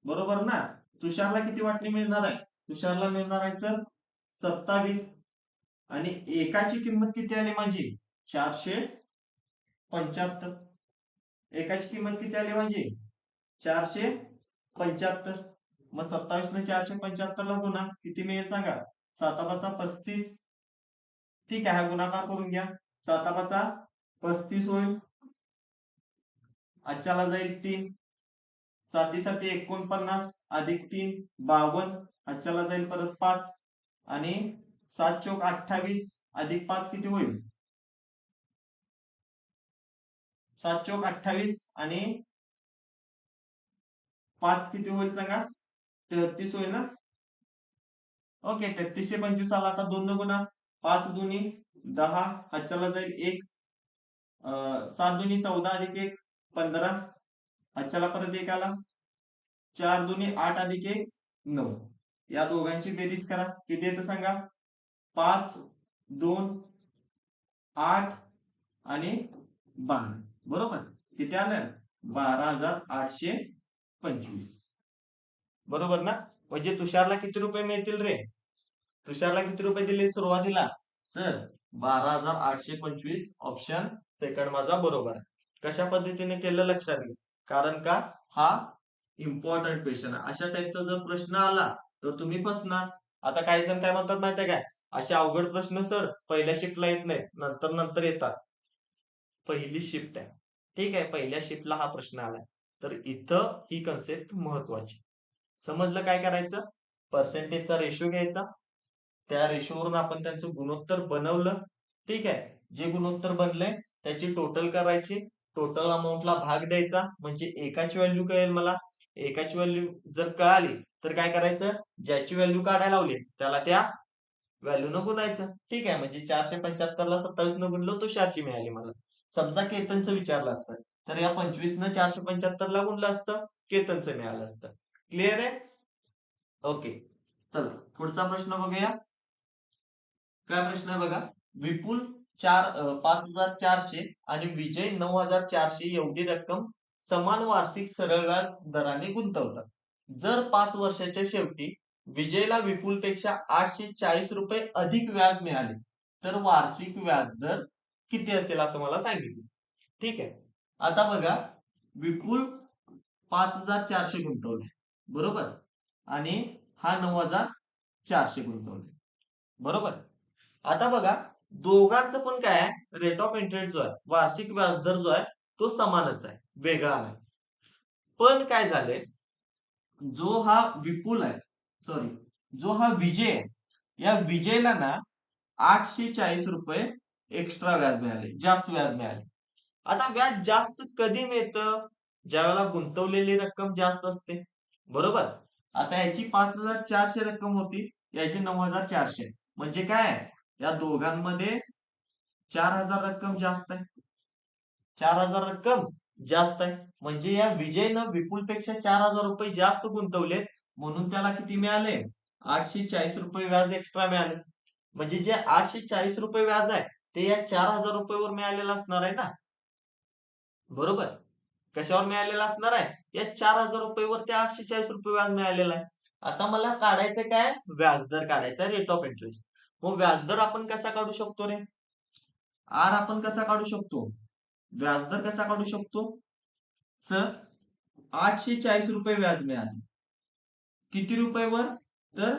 बरोबर ना. तुषारला किती वाटणी मिळणार आहे, तुषारला मिळणार आहे सर 27, आणि एकाची किंमत किती आली माझी, 475, एकाची किंमत किती आली माझी, 475, मग 27 ने 475 ला गुणा किती मिळेल सांगा, 7×5 = 35. ठीक आहे, हा गुणाकार करून घ्या, 7×5 = 35 होईल, आजच्याला जाईल 3, 7 7 49 अधिक 3 52, आजच्याला जाईल परत 5, आणि 7 चोक 28 अधिक 5 किती होईल, 7 चोक 28 आणि 5 किती होईल सांगा, 33 होईल ना. ओके, 3325 आला. आता 2 गुणा, 5 दुनी 10, हातच्याला जाईल 1, 7 दुनी 14 अधिक 1 15, हातच्याला परत 1 आला, 4 दुनी 8 अधिक 1 9, या दोघांची बेरीज करा, किती येतं सांगा, 5 2 8 आणि 12, बरोबर, किती आलं, 12,825, बरोबर ना. म्हणजे तुषारला किती रुपये मिळतील रे, तुषारला किती रुपये दिले सुरुवातीला, सर 12,825, ऑप्शन सेकंड माझा बरोबर आहे. कशा पद्धतीने केलं लक्षात घ्या, कारण का हा इम्पॉर्टंट क्वेश्चन आहे. अशा टाईपचा जर प्रश्न आला तर तुम्ही फसणार. आता काही जण काय म्हणतात माहितीये काय, असे अवघड प्रश्न सर पहिल्या शिफ्टला येत नाहीत, नंतर नंतर येतात. पहिली शिफ्ट आहे, ठीक आहे, पहिल्या शिफ्टला हा प्रश्न आलाय, तर इथं ही कन्सेप्ट महत्वाची. समजलं काय करायचं, पर्सेंटेजचा रेशो घ्यायचा, त्या रेशोवरून आपण त्यांचं गुणोत्तर बनवलं. ठीक आहे, जे गुणोत्तर बनलंय त्याची टोटल करायची, टोटल अमाऊंटला भाग द्यायचा, म्हणजे एकाची व्हॅल्यू कळेल मला. एकाची व्हॅल्यू जर कळाली तर काय करायचं, ज्याची व्हॅल्यू काढायला लावली त्याला त्या व्हॅल्यू न गुणायचं. ठीक आहे, म्हणजे 475 ला 27 न गुणलं तो 400 मिळाली मला. समजा केतनचं विचारलं असतं तर या 25 न 475 ला गुणलं असतं, केतनचं मिळालं असतं. क्लिअर आहे, ओके. चला पुढचा प्रश्न बघूया. काय प्रश्न आहे बघा. विपुल 5400 आणि विजय 9400 एवढी रक्कम समान वार्षिक सरळ व्याज दराने गुंतवतात. जर 5 वर्षाच्या शेवटी विजयला विपुलपेक्षा 840 रुपये अधिक व्याज मिळाले तर वार्षिक व्याज दर किती असेल असं मला सांगितलं. ठीक आहे. आता बघा, विपुल 5400 गुंतवले बरोबर, आणि हा 9400 गुंतवले बरोबर. आता बघा, दोघांचं पण काय आहे, रेट ऑफ इंटरेस्ट जो आहे, वार्षिक व्याजदर जो आहे तो समानच आहे, वेगळा नाही. पण काय झालंय, जो हा विपुल आहे, सॉरी, जो हा विजय आहे, या विजयला ना 840 रुपये एक्स्ट्रा व्याज मिळाले, जास्त व्याज मिळाले. आता व्याज जास्त कधी मिळतं, ज्यावेळेला गुंतवलेली रक्कम जास्त असते बरोबर. आता याची 5400 रक्कम होती, याची 9400, म्हणजे काय, या दोघांमध्ये 4000 रक्कम जास्त आहे. 4000 रक्कम जास्त आहे, म्हणजे या विजयनं विपुलपेक्षा 4000 रुपये जास्त गुंतवलेत, म्हणून त्याला किती मिळाले, 840 रुपये व्याज एक्स्ट्रा मिळाले. म्हणजे जे 840 रुपये व्याज आहे ते या 4000 रुपयेवर मिळालेलं असणार आहे ना बरोबर. कशावर मिळालेलं असणार आहे, या 4000 रुपयेवर ते 840 रुपये व्याज मिळालेलं आहे. आता मला काढायचं काय, व्याजदर काढायचा, रेट ऑफ इंटरेस्ट. मग व्याजदर आपण कसा काढू शकतो रे, आर आपण कसा काढू शकतो, व्याजदर कसा काढू शकतो सर. 840 रुपये व्याज मिळाले किती रुपयेवर, तर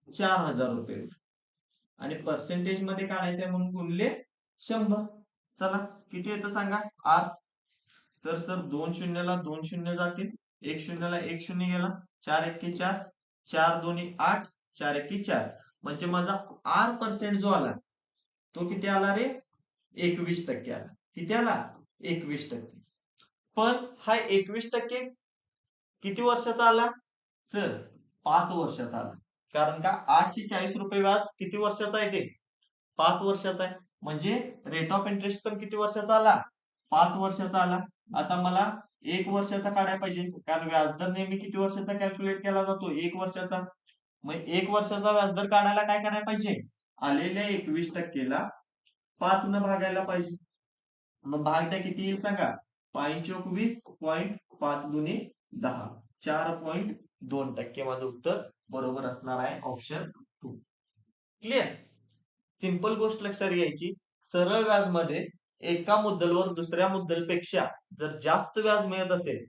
4000 रुपयेवर, आणि पर्सेंटेज मध्ये काढायचंय म्हणून गुणले 100. चला किती येतं सांगा आर. तर सर 2 शून्यला 2 शून्य जातील, 1 शून्यला 1 शून्य गेला, 4 एक्के 4, 4 दोन्ही 8, 4 एक्के 4, म्हणजे माझा आर पर्सेंट जो आला तो किती आला रे, 21% आला. किती आला, 21%. पण हा 21% किती वर्षाचा आला सर, 5 वर्षाचा आला. कारण का 840 रुपये व्याज किती वर्षाचा आहे ते, 5 वर्षाचा आहे. म्हणजे रेट ऑफ इंटरेस्ट पण किती वर्षाचा आला, 5 वर्षाचा आला. आता मला 1 वर्षाचा काढायला पाहिजे, कारण व्याजदर नेहमी किती वर्षाचा कॅल्क्युलेट केला जातो, 1 वर्षाचा. मग 1 वर्षाचा व्याजदर काढायला काय करायला पाहिजे, आलेल्या 21%ला 5 न भागायला पाहिजे. मग भाग त्या किती येईल सांगा, 5 दुनी 10, 4.2%. माझं उत्तर बरोबर असणार आहे, ऑप्शन 2. क्लिअर. सिंपल गोष्ट लक्षात घ्यायची, सरळ व्याज मध्ये एका मुद्दलवर दुसऱ्या मुद्दलपेक्षा जर जास्त व्याज मिळत असेल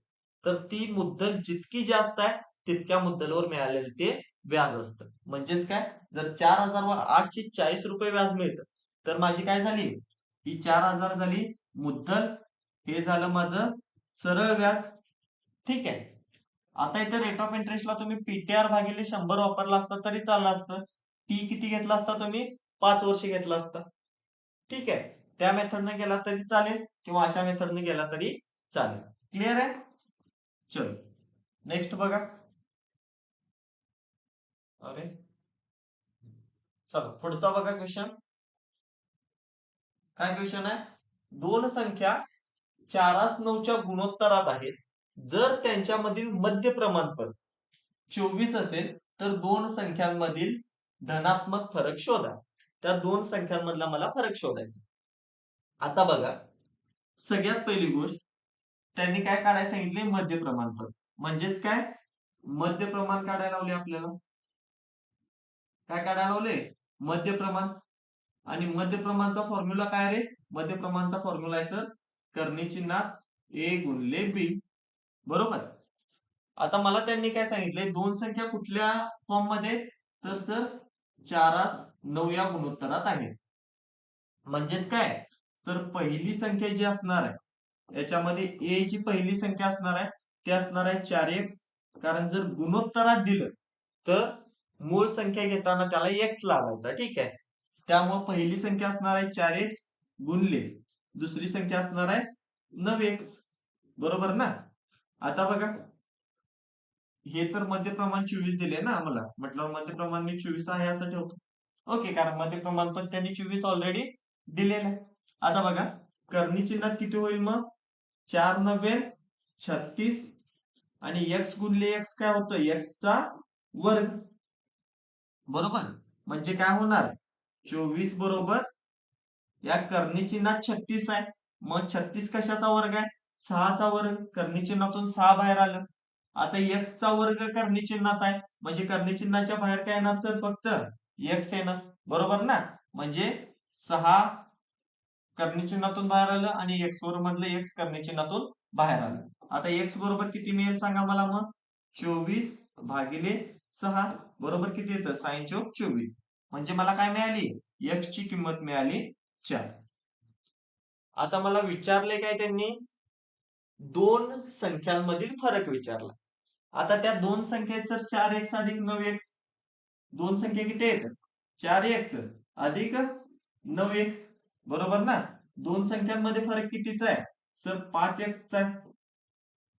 तर ती मुद्दल जितकी जास्त आहे तितक्या मुद्दलवर मिळालेलं ते व्याज असतं. म्हणजेच काय, जर 4000 वर 840 रुपये व्याज मिळतं तर माझी काय झाली, ही 4000 झाली मुद्दल, हे झालं माझं सरळ व्याज. ठीक आहे. आता इथे रेट ऑफ इंटरेस्टला तुम्ही पीटीआर भागिले 100 वापरला असता तरी चाललं असतं. टी किती घेतला असता तुम्ही, 5 वर्ष घेतला असता. ठीक आहे, त्या मेथडने गेला तरी चालेल किंवा अशा मेथडने गेला तरी चालेल. क्लिअर आहे. चलो नेक्स्ट बघा. अरे चला पुढचा बघा क्वेश्चन. काय क्वेश्चन आहे, दोन संख्या 4:9च्या गुणोत्तरात आहेत. जर त्यांच्यामधील मध्य प्रमाणपद 24 असेल तर दोन संख्यांमधील धनात्मक फरक शोधा. त्या दोन संख्यांमधला मला फरक शोधायचा. आता बघा, सगळ्यात पहिली गोष्ट त्यांनी काय काढायला सांगितले, मध्य प्रमाणपद. म्हणजेच काय, मध्य प्रमाण काढायला लावले आपल्याला. काय काढायला लावले, मध्य प्रमाण. आणि मध्य प्रमाणचा फॉर्म्युला काय रे, मध्य प्रमाणचा फॉर्म्युला आहे सर कर्णी चिन्हात ए गुणिले बी बरोबर. आता मला त्यांनी काय सांगितले, दोन संख्या कुठल्या फॉर्म मध्ये, तर सर 4:9 या गुणोत्तरात आहेत. म्हणजेच काय, तर पहिली संख्या जी असणार आहे याच्यामध्ये ए ची पहिली संख्या असणार आहे ते असणार आहे 4x. कारण जर गुणोत्तरात दिलं तर मूळ संख्या घेताना त्याला x लावायचा. ठीक आहे, त्यामुळे पहिली संख्या असणार आहे 4x गुणले दुसरी संख्या असणार आहे 9x बरोबर ना. आता बघा, हे तर मध्य प्रमाण 24 दिले ना आम्हाला, म्हटलं मध्य प्रमाण मी 24 आहे असं ठेवतो. ओके, कारण मध्य प्रमाण पण त्यांनी 24 ऑलरेडी दिलेलं आहे. आता बघा, कर्णी चिन्हात किती होईल मग, 4×9 36, आणि x गुणले x काय होतं, x चा वर्ग. बरोबर, म्हणजे काय होणार, 24 बरोबर या कर्णी चिन्हात 36 आहे. मग 36 कशाचा वर्ग आहे, 6चा वर्ग. कर्णी चिन्हातून 6 बाहेर आलं. आता x चा वर्ग कर्णी चिन्हात आहे, म्हणजे कर्णी चिन्हाच्या बाहेर काय येणार सर, फक्त x येणार. बरोबर ना, म्हणजे 6 कर्णी चिन्हातून बाहेर आलं आणि x वर मधलं x कर्णी चिन्हातून बाहेर आलं. आता x बरोबर किती मिळेल सांगा मला मग, 24 भागिले 6 बरोबर किती येतं, 6 चौक 24. म्हणजे मला काय मिळाली, x ची किंमत मिळाली 4. आता मला विचारले काय त्यांनी, दोन संख्यांमधील फरक विचारला. आता त्या दोन संख्येत सर 4x अधिक 9x, दोन संख्या किती आहेत, 4x अधिक 9x. बरोबर ना, दोन संख्यांमध्ये फरक कितीचा आहे सर, 5x चा आहे.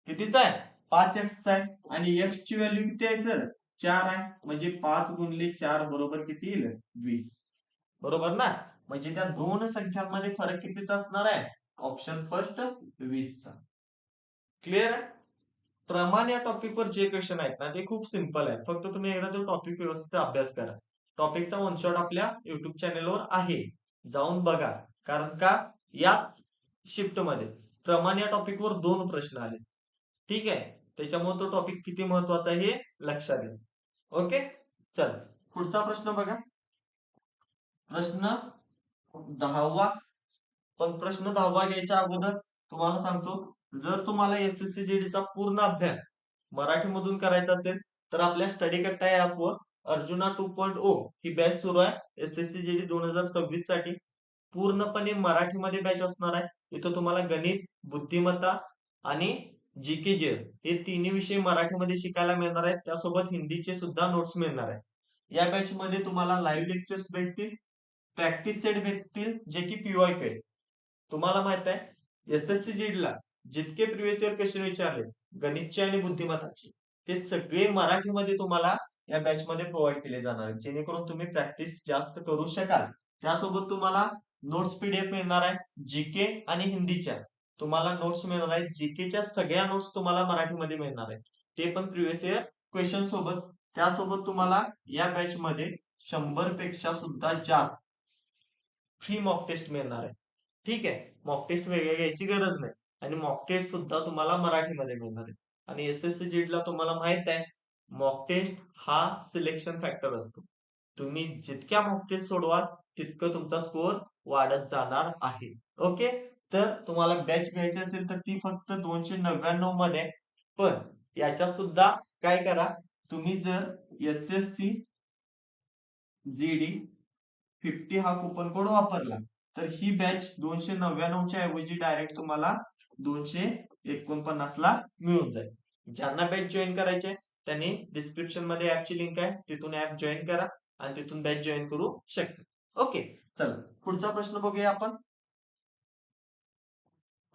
कितीचा आहे, 5x चा आहे. आणि x ची व्हॅल्यू किती आहे सर, 4 आहे. म्हणजे 5 गुणिले 4 बरोबर किती येईल, 20. बरोबर ना, म्हणजे त्या दोन संख्यांमध्ये फरक कितीचा असणार आहे, ऑप्शन फर्स्ट 20 चा. क्लिअर आहे. प्रमाण या टॉपिकवर जे क्वेश्चन आहेत ना ते खूप सिंपल आहेत. फक्त तुम्ही एकदा तो टॉपिक व्यवस्थित अभ्यास करा. टॉपिकचा वन शॉट आपल्या युट्यूब चॅनेलवर आहे, जाऊन बघा. कारण का याच शिफ्ट मध्ये प्रमाण या टॉपिकवर 2 प्रश्न आले. ठीक आहे, त्याच्यामुळे तो टॉपिक किती महत्वाचा आहे हे लक्षात घ्या. ओके, चल पुढचा प्रश्न बघा. प्रश्न 10वा. पण प्रश्न 10वा घ्यायच्या अगोदर तुम्हाला सांगतो, जर तुम्हाला SSC चा पूर्ण अभ्यास मराठीमधून करायचा असेल तर आपल्या स्टडी कट्टा या ॲपवर अर्जुना 2.0 ही बॅच सुरू आहे SSC 2026 साठी. पूर्णपणे मराठीमध्ये बॅच असणार आहे. इथं तुम्हाला गणित, बुद्धिमत्ता आणि जीके हे तिन्ही विषय मराठीमध्ये शिकायला मिळणार आहेत. त्यासोबत हिंदीचे सुद्धा नोट्स मिळणार आहेत. या बॅच मध्ये तुम्हाला लाईव्ह लेक्चर्स भेटतील, प्रॅक्टिस सेट भेटतील जे की पीवायक्यू आहे. तुम्हाला माहित आहे SSC ला जितके प्रिव्हियस इयर क्वेश्चन विचारले गणितचे आणि बुद्धिमत्ताचे, ते सगळे मराठीमध्ये तुम्हाला या बॅच मध्ये प्रोव्हाइड केले जाणार आहेत, जेणेकरून तुम्ही प्रॅक्टिस जास्त करू शकाल. त्यासोबत तुम्हाला नोट्स PDF मिळणार आहे जीके आणि हिंदीच्या. तुम्हाला नोट्स मिळणार आहेत, जीकेच्या सगळ्या नोट्स तुम्हाला मराठीमध्ये मिळणार आहेत, ते पण प्रिव्हियस इयर क्वेश्चन सोबत. त्यासोबत तुम्हाला या बॅच मध्ये 100 पेक्षा सुद्धा जास्त फ्री मॉक टेस्ट मिळणार आहे. ठीक आहे, मॉक टेस्ट वेगळ्या घ्यायची गरज नाही. आणि मॉक टेस्ट सुद्धा तुम्हाला मराठीमध्ये मिळणार आहे. आणि SSC ला तुम्हाला माहित आहे मॉक टेस्ट हा सिलेक्शन फॅक्टर असतो. तुम्ही जितक्या मॉक टेस्ट सोडवाल तितकं तुमचा स्कोअर वाढत जाणार आहे. ओके, तर तुम्हाला बॅच घ्यायची असेल तर ती फक्त 299 मध्ये. पण याच्यात सुद्धा काय करा, तुम्ही जर SSC GD 50 हा कुपन कोड वापरला तर ही बॅच 299 च्या ऐवजी डायरेक्ट तुम्हाला 249 ला मिळून जाईल. ज्यांना बॅच जॉईन करायचे त्यांनी डिस्क्रिप्शन मध्ये ऍपची लिंक आहे, तिथून ऍप जॉईन करा आणि तिथून बॅच जॉईन करू शकता. ओके, चला पुढचा प्रश्न बघूया आपण.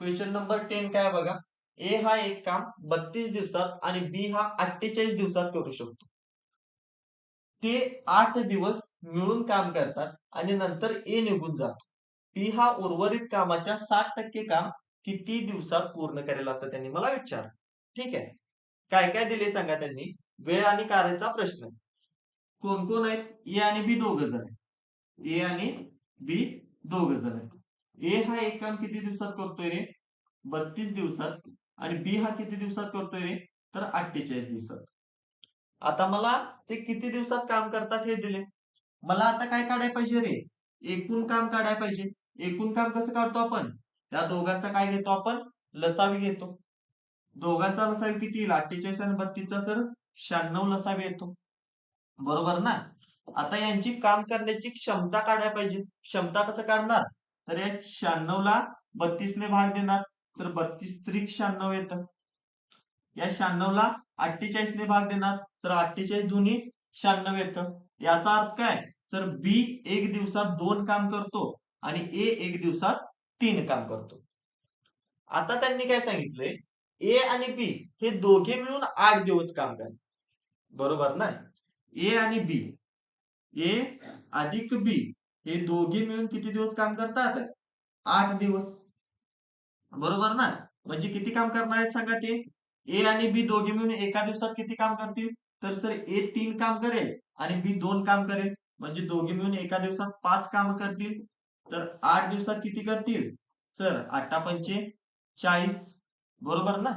क्वेश्चन नंबर 10 काय बघा, ए हा एक काम 32 दिवसात आणि बी हा 48 दिवसात करू शकतो. ते 8 दिवस मिळून काम करतात आणि नंतर ए निघून जातो. पी हा उर्वरित कामाच्या 60% काम किती दिवसात पूर्ण करेल असं त्यांनी मला विचारलं. ठीक आहे, काय काय दिले सांगा त्यांनी, वेळ आणि कार्याचा प्रश्न. कोण कोण आहेत, ए आणि बी दोघ जण आहेत. ए आणि बी दोघ जण आहेत. ए हा एक काम किती दिवसात करतोय रे, 32 दिवसात. आणि बी हा किती दिवसात करतोय रे, तर 48 दिवसात. आता मला ते किती दिवसात काम करतात हे दिले. मला आता काय काढायला पाहिजे रे, एकूण काम काढायला पाहिजे. एकूण काम कसं काढतो आपण, त्या दोघांचा काय घेतो आपण, लसावी घेतो. दोघांचा लसावी किती येईल, 48 आणि 32चा सर 96 लसावी येतो. बरोबर ना. आता यांची काम करण्याची क्षमता काढायला पाहिजे. क्षमता कसं काढणार, तर या 96 ला 32 ने भाग देणार, तर 32 त्रिक 96 येतं. या 96 ला 48 ने भाग देणार, तर 48 दुनी 96 येतं. याचा अर्थ काय, तर बी एक दिवसात 2 काम करतो आणि ए एक दिवसात 3 काम करतो. आता त्यांनी काय सांगितलंय, ए आणि बी हे दोघे मिळून 8 दिवस काम करतात. बरोबर ना, ए आणि बी, ए अधिक बी हे दोघे मिळून किती दिवस काम करतात, 8 दिवस. बरोबर ना, म्हणजे किती काम करणार आहेत सांगा ते, ए आणि बी दोघे मिळून एका दिवसात किती काम करतील, तर सर ए 3 काम करेल आणि बी 2 काम करेल, म्हणजे दोघे मिळून एका दिवसात 5 काम करतील. तर 8 दिवसात किती करतील? सर 8 पंचे 40, बरोबर ना?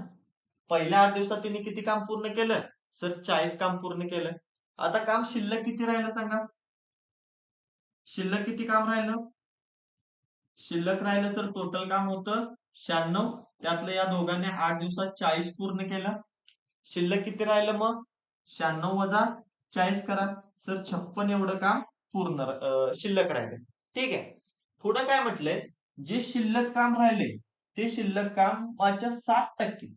पहिल्या 8 दिवसात त्यांनी किती काम पूर्ण केलं? सर 40 काम पूर्ण केलं. आता काम शिल्लक किती राहिलं सांगा? शिल्लक किती काम राहिलं? शिल्लक राहिलं सर टोटल काम होतं 96. त्यातलं या दोघांनी 8 दिवसात 40 पूर्ण केलं. शिल्लक किती राहिलं मग? 96 वजा 40 करा. सर 56 एवढं काम पूर्ण शिल्लक राहिलं. ठीक आहे. पुढं काय म्हटलंय? जे शिल्लक काम राहिले ते शिल्लक कामाच्या 7%.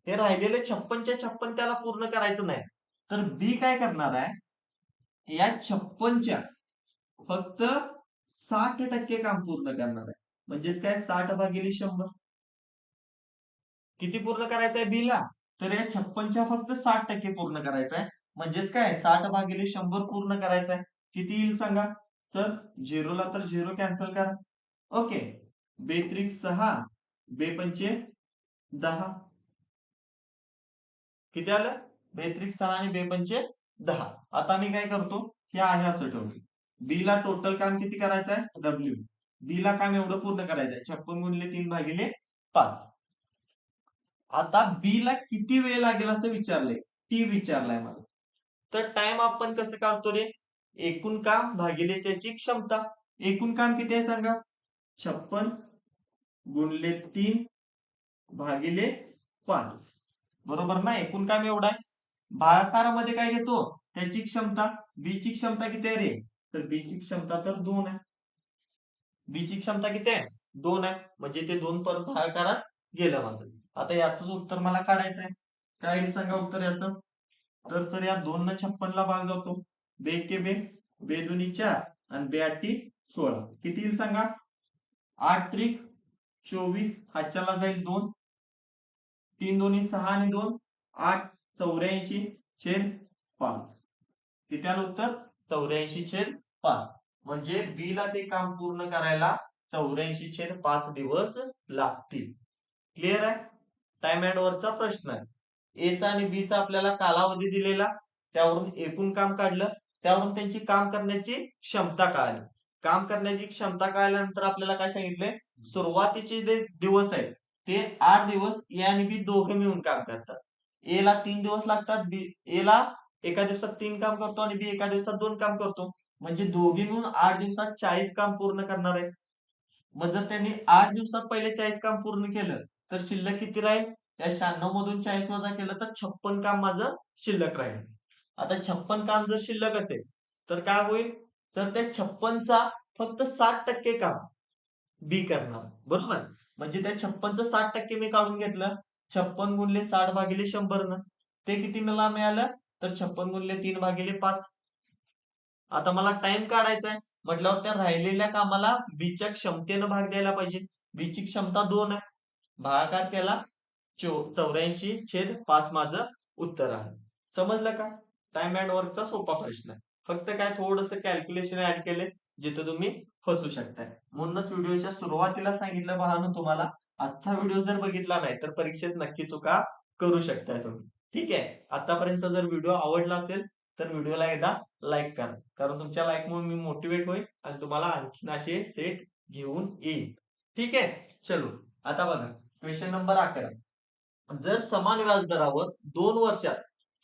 हे राहिलेले 56च्या 56 त्याला पूर्ण करायचं नाही. तर बी काय करणार आहे? या 56च्या फक्त 60% काम पूर्ण करणार आहे. म्हणजेच काय 60 भागिले 100. किती पूर्ण करायचंय बी ला? तर या 56च्या फक्त 60% पूर्ण करायचंय. म्हणजेच काय 60 भागिले 100 पूर्ण करायचंय. किती येईल सांगा? तर 0 ला तर 0 कॅन्सल करा. ओके. बेत्रिक 6, बेपंचे 10. किती आलं? बेत्रिक 6 आणि बेपंचे 10. आता मी काय करतो? हे आहे असं ठेवतो. बी ला टोटल काम किती करायचंय? डब्ल्यू. बी ला काम एवढं पूर्ण करायचंय 56 गुणिले 3 भागिले 5. आता बी ला किती वेळ लागेल असं विचारलंय. टी विचारलाय मला. तर टाइम आपण कसं काढतो रे? एकूण काम भागिले त्याची क्षमता. एकूण काम किती आहे सांगा? 56 गुणिले 3 भागिले 5. बरोबर ना? एकूण काम एवढं आहे. भागाकारामध्ये काय घेतो? त्याची क्षमता. बी ची क्षमता किती आहे रे? तर बी ची क्षमता तर 2 आहे. बी ची क्षमता किती आहे? 2 आहे. म्हणजे ते 2 परत भागाकारात गेलं माझं. आता याच उत्तर मला काढायचं आहे. काय येईल सांगा उत्तर याचं? तर सर या 2 न 56 ला भाग जातो. बे एके बे, बे दुनी 4 आणि बे आठी 16. किती येईल सांगा? 8 त्रिक 24, हातच्याला जाईल 2. 3 दोन्ही 6 आणि 2 8, 84 छेद 5. किती आलं उत्तर? 84 छेद 5. म्हणजे बी ला ते काम पूर्ण करायला 84 छेद 5 दिवस लागतील. क्लिअर आहे? टाइम अँड वर्कचा प्रश्न आहे. ए चा आणि बी चा आपल्याला कालावधी दिलेला, त्यावरून एकूण काम काढलं, त्यावरून त्यांची काम करण्याची क्षमता कळाली. काम करण्याची क्षमता कळल्यानंतर आपल्याला काय सांगितलंय? सुरुवातीचे जे दिवस आहेत ते 8 दिवस ए आणि बी दोघे मिळून काम करतात. ए ला 3 दिवस लागतात, बी ए ला एका दिवसात 3 काम करतो आणि बी एका दिवसात 2 काम करतो. म्हणजे दोघे मिळून 8 दिवसात 40 काम पूर्ण करणार आहे. मग जर त्यांनी 8 दिवसात पहिले 40 काम पूर्ण केलं तर शिल्लक किती राहील? त्या 96 मधून 40 वजा केलं तर 56 काम माझं शिल्लक राहील. आता 56 काम जर शिल्लक असेल तर काय होईल? तर त्या 56चा फक्त 60% काम बी करणार, बरोबर? म्हणजे त्या 56चं 60% मी काढून घेतलं. 56 गुणिले 60 भागिले 100 न ते किती मला मिळालं? तर 56 गुणिले 3 भागिले 5. आता मला टाइम काढायचा आहे म्हटल्यावर त्या राहिलेल्या कामाला बीच्या क्षमतेनं भाग द्यायला पाहिजे. बीची क्षमता 2 आहे. भागाकार केला 84 छेद 5 माझं उत्तर आहे. समजलं का? टाइम अँड वर्कचा सोपा प्रश्न आहे. फक्त काय थोडंसं कॅल्क्युलेशन ऍड केले जिथे तुम्ही फसू शकताय. म्हणूनच व्हिडिओच्या सुरुवातीला सांगितलं बाळांनो तुम्हाला, आजचा व्हिडिओ जर बघितला नाही तर परीक्षेत नक्की चुका करू शकताय तुम्ही. ठीक आहे. आतापर्यंतचा जर व्हिडिओ आवडला असेल तर व्हिडिओला एकदा लाईक करा. कारण तुमच्या लाईकमुळे मी मोटिवेट होईल आणि तुम्हाला आणखीन असे सेट घेऊन येईल. ठीक आहे. चलो आता बघा क्वेश्चन नंबर 11. जर समान व्याजदरावर 2 वर्षात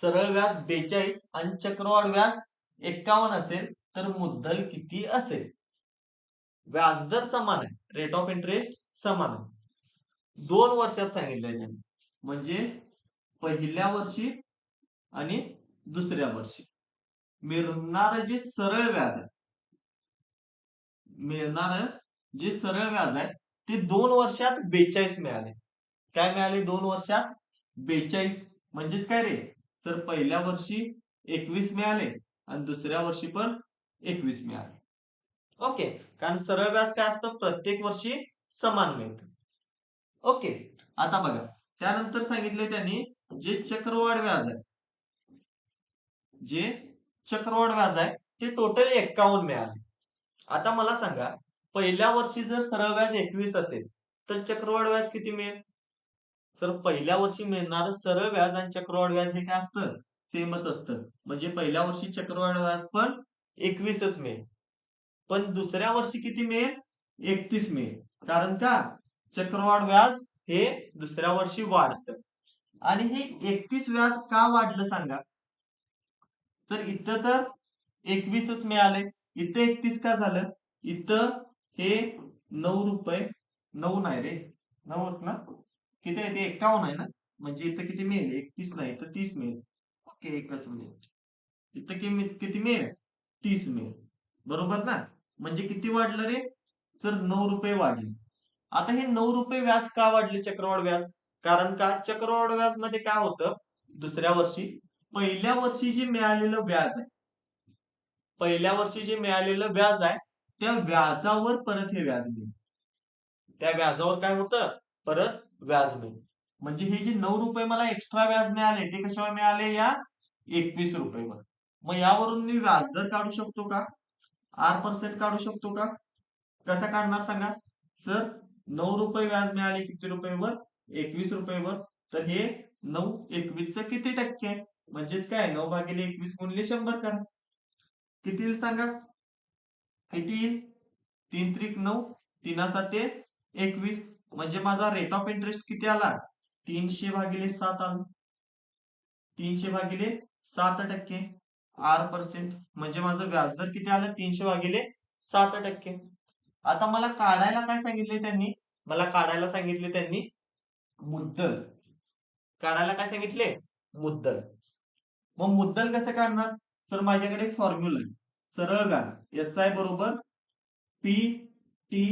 सरळ व्याज 42 आणि चक्रवाढ व्याज 51 असेल तर मुद्दल किती असेल? व्याजदर समान आहे, रेट ऑफ इंटरेस्ट समान आहे. 2 वर्षात सांगितलंय त्यांनी. म्हणजे पहिल्या वर्षी आणि दुसऱ्या वर्षी मिळणारं जे सरळ व्याज आहे, मिळणारं जे सरळ व्याज आहे ते 2 वर्षात 42 मिळाले. काय मिळाले 2 वर्षात? 42. म्हणजेच काय रे? तर पहिल्या वर्षी 21 मिळाले आणि दुसऱ्या वर्षी पण 21 मिळाले. ओके. कारण सरळ व्याज काय असतं? प्रत्येक वर्षी समान मिळतं. ओके. आता बघा त्यानंतर सांगितले त्यांनी जे चक्रवाढ व्याज आहे, जे चक्रवाढ व्याज आहे ते टोटल 51 मिळाले. आता मला सांगा पहिल्या वर्षी जर सरळ व्याज 21 असेल तर चक्रवाढ व्याज किती मिळेल? सर पहिल्या वर्षी मिळणारं सरळ व्याज आणि चक्रवाढ व्याज हे काय असतं? सेमच असतं. म्हणजे पहिल्या वर्षी चक्रवाढ व्याज पण 21च मिळेल. पण दुसऱ्या वर्षी किती मिळेल? 31 मिळेल. कारण का? चक्रवाढ व्याज हे दुसऱ्या वर्षी वाढतं. आणि हे 31 व्याज का वाढलं सांगा? तर इथं तर 21च मिळाले, इथं 31 का झालं? इथं हे 9 रुपये, 9 नाही रे, 9च ना? किती आहे ते? 51 आहे ना? म्हणजे इथं किती मिळेल? 31 नाही, इथं 30 मिळेल. ओके, एकच मिनिट. इथं किती मिळेल? 30 मिळेल. बरोबर ना? म्हणजे किती वाढलं रे? सर 9 रुपये वाढले. आता हे 9 रुपये व्याज का वाढले चक्रवाढ व्याज? कारण का चक्रवाढ व्याज मध्ये काय होतं? दुसऱ्या वर्षी पहिल्या वर्षी जे मिळालेलं व्याज आहे, पहिल्या वर्षी जे मिळालेलं व्याज आहे, त्या व्याजावर परत हे व्याज मिळेल. त्या व्याजावर काय होतं? परत व्याज मिळेल. म्हणजे हे जे 9 रुपये मला एक्स्ट्रा व्याज मिळाले, ते कशावर मिळाले? या 21 रुपयेवर. मग यावरून मी व्याजदर काढू शकतो का? R% काढू शकतो का? कसा काढणार सांगा? सर 9 रुपये व्याज मिळाले किती रुपयेवर? 21 रुपयेवर. तर हे 9 21 चं किती टक्के आहे? म्हणजेच काय? 9 भागिले 21 गुणिले 100 करा. किती येईल सांगा? किती येईल? 3 त्रिक 9, 3 साते 21. म्हणजे माझा रेट ऑफ इंटरेस्ट किती आला? 300 भागिले 7 आला. 300 भागिले 7%. R%. म्हणजे माझं व्याजदर किती आलं? 300 भागिले 7%. आता मला काढायला काय सांगितले त्यांनी? मला काढायला सांगितले त्यांनी मुद्दल. काढायला काय सांगितले? मुद्दल. मग मुद्दल कसं काढणार? तर माझ्याकडे एक फॉर्म्युला आहे. सरळ व्याज SI बरोबर पी टी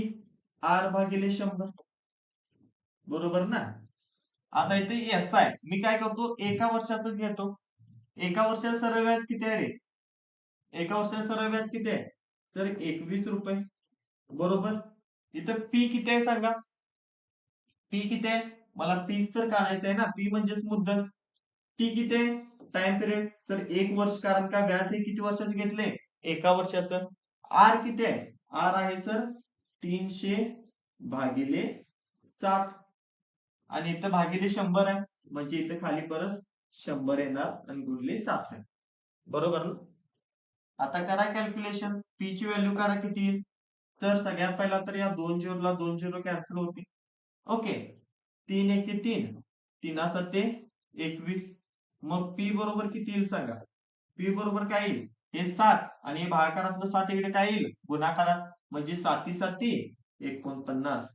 आर भागिले 100. बरोबर ना? आता इथे SI मी काय करतो? एका वर्षाचंच घेतो. एका वर्षाचं सरळ व्याज किती आहे रे? एका वर्षाचं सरळ व्याज किती आहे? तर 21 रुपये. बरोबर. इथं पी किती आहे सांगा? पी किती आहे? मला पीच तर काढायचं आहे ना. पी म्हणजेच मुद्दल. टी किती आहे? Time period. तर 1 वर्ष, कारण का व्याज हे किती वर्षाचं घेतले? एका वर्षाचं. आर किती आहे? आर आहे सर 300 भागिले 7. आणि इथं भागिले 100 आहे. म्हणजे इथं खाली परत 100 येणार आणि गुणिले 7 आहे. बरोबर ना? आता करा कॅल्क्युलेशन. पी ची व्हॅल्यू काढा किती येईल? तर सगळ्यात पहिला तर या 2 झिरोला 2 झिरो कॅन्सल होतील. ओके. 3 एके 3, 3 साते 21. मग पी बरोबर किती येईल सांगा? पी बरोबर काय येईल? हे 7 आणि भागाकारातलं 7 इकडे काय येईल? गुणाकारात. म्हणजे 7 साती 49.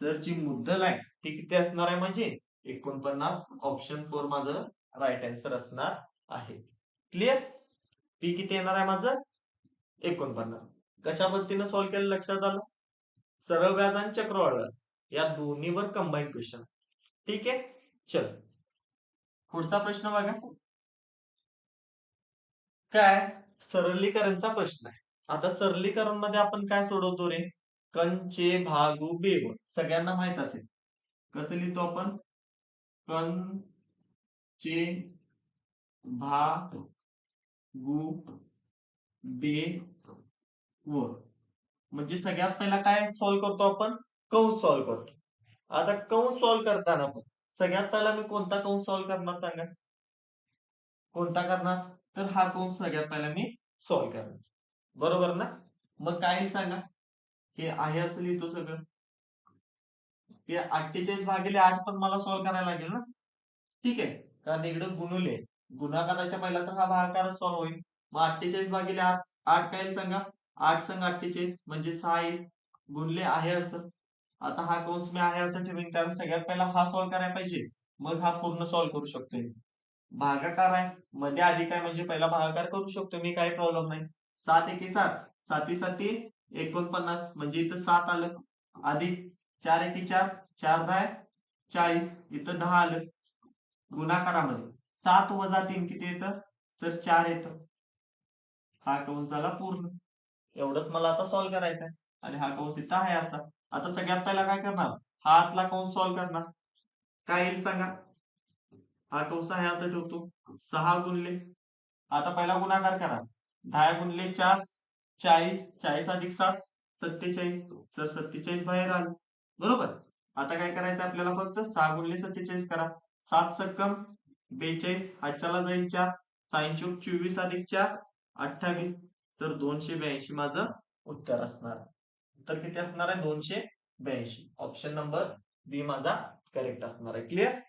सर जी मुद्दल आहे ती किती असणार आहे? म्हणजे 49. ऑप्शन 4 माझं राईट आन्सर असणार आहे. क्लिअर? पी किती येणार आहे माझं? 49. कशा पद्धतीने सॉल्व्ह केलं लक्षात आलं? सरळ व्याज आणि चक्रवाढ व्याज या दोन्हीवर कंबाईन क्वेश्चन. ठीक आहे. चल पुढचा प्रश्न बघा. काय? सरलीकरणचा प्रश्न आहे. आता सरलीकरण मध्ये आपण काय सोडवतो रे? कंचे भागू बेव. सगळ्यांना माहित असेल. कसं लिहितो आपण? कन चे भागू बेव. म्हणजे सगळ्यात पहिला काय सॉल्व्ह करतो आपण? कंस सॉल्व्ह करतो. आता कंस सॉल्व्ह करताना पण सगळ्यात पहिला मी कोणता कंस सॉल्व्ह करणार सांगा? कोणता करणार? तर हा कंस सगळ्यात पहिला मी सॉल्व्ह करणार. बरोबर ना? मग काय येईल सांगा? हे आहे असं लिहितो सगळं. हे 48 भागिले 8 पण मला सॉल्व्ह करायला लागेल ना? ठीक आहे. कारण इकडे गुणुले. गुणाकाराच्या पहिला तर हा भागाकारच सॉल्व्ह होईल. मग 48 भागिले 8, 8 काय येईल सांगा? 8 संग 48 म्हणजे 6 येईल. गुणले आहे असं. आता हा कंस मी आहे असं ठेवीन, कारण सगळ्यात पहिला हा सॉल्व्ह करायला पाहिजे. मग हा पूर्ण सॉल्व्ह करू शकतोय. भागाकार आहे. मध्ये अधिक आहे म्हणजे पहिला भागाकार करू शकतो मी, काही प्रॉब्लेम नाही. 7 एके 7, 7 साती 49 म्हणजे इथं 7 आलं. अधिक 4 एके 4, 4 दहा 40, इथं 10 आलं. गुणाकारामध्ये 7 वजा 3 किती येतं? सर 4 येतं. हा कंस झाला पूर्ण. एवढंच मला आता सॉल्व्ह करायचं आहे. आणि हा कंस इथं आहे असा. आता सगळ्यात पहिला काय करणार? हा आतला कंस सॉल्व्ह करणार. काय येईल सांगा? हा कंस आहे असं ठेवतो. 6 गुणले, आता पहिला गुणाकार करा. 10 गुणले 4, 40, 40 अधिक 7, 47. सर 47 बाहेर आलं. बरोबर. आता काय करायचं आपल्याला? फक्त 6 गुणले 47 करा. 7 सक्कम 42, हातच्याला जाईल 4, 6 24 अधिक 4 28, तर 282 माझं उत्तर असणार. उत्तर किती असणार आहे? 282. ऑप्शन नंबर बी माझा करेक्ट असणार आहे. क्लिअर?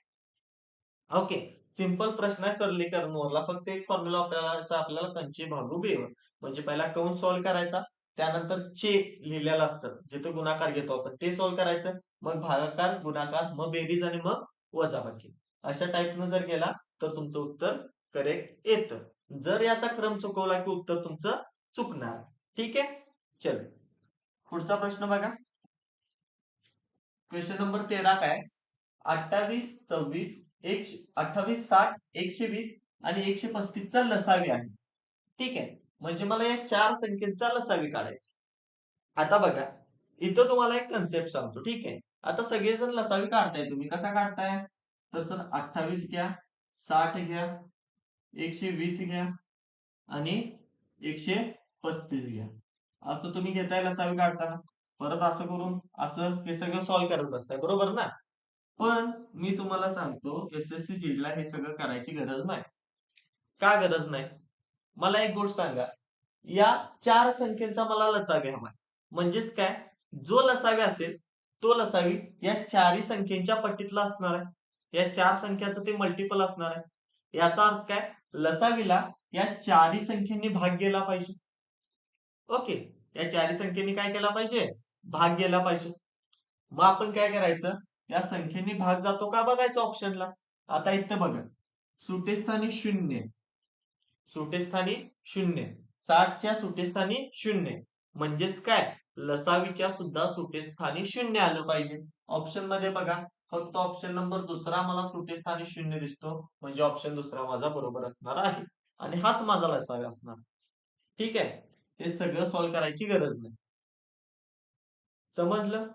ओके. सिंपल प्रश्न आहे सरलीकरणवरला. फक्त एक फॉर्म्युला आपल्याला कंचे भागू बे म्हणजे पहिला कंस सॉल्व्ह करायचा, त्यानंतर चे लिहिलेलं असतं जिथे गुणाकार घेतो आपण ते सॉल्व्ह करायचं, मग भागाकार, गुणाकार, मग बेरीज आणि मग वजाबाकी. अशा टाईपनं जर गेला तर तुमचं उत्तर करेक्ट येतं. जर याचा क्रम चुकवला की उत्तर तुमचं चुकणार. ठीक आहे? चल पुढचा प्रश्न बघा. क्वेश्चन नंबर 13 काय? 28 26 28 60 120 आणि 135 चा लसावी आहे. ठीक आहे. म्हणजे मला या चार संख्येचा लसावी काढायचा. आता बघा, इथं तुम्हाला एक कन्सेप्ट सांगतो. ठीक आहे. आता सगळेजण लसावी काढताय, तुम्ही कसा काढताय? तर सर 28 घ्या, 60 घ्या, 120 घ्या आणि 135 घ्या. असं तुम्ही घेताय लसावी काढताना. परत असं करून असं हे सगळं सॉल्व्ह करत बसताय, बरोबर ना? पण मी तुम्हाला सांगतो, एसएससी जीडीला हे सगळं करायची गरज नाही. का गरज नाही? मला एक गोष्ट सांगा, या चार संख्येचा मला लसावी हवा. म्हणजेच काय? जो लसावी असेल तो लसावी या चारही संख्येच्या पट्टीतला असणार आहे. या चार संख्याचं ते मल्टिपल असणार आहे. याचा अर्थ काय? लसावीला या चारही संख्येने भाग गेला पाहिजे. ओके. या चारही संख्येने काय केला पाहिजे? भाग गेला पाहिजे. मग आपण काय करायचं? या संख्येने भाग जातो का बघायचं ऑप्शनला. आता इथं बघा, सुटेस्थानी 0, सुटेस्थानी 0, 60च्या सुटेस्थानी 0, म्हणजेच काय? लसावीच्या सुद्धा सुटेस्थानी 0 आलं पाहिजे. ऑप्शन मध्ये बघा, फक्त ऑप्शन नंबर दुसरा मला सुटेस्थानी 0 दिसतो, म्हणजे ऑप्शन दुसरा माझा बरोबर असणार आहे आणि हाच माझा लसावी असणार. ठीक आहे. हे सगळं सॉल्व्ह करायची गरज नाही. समजलं?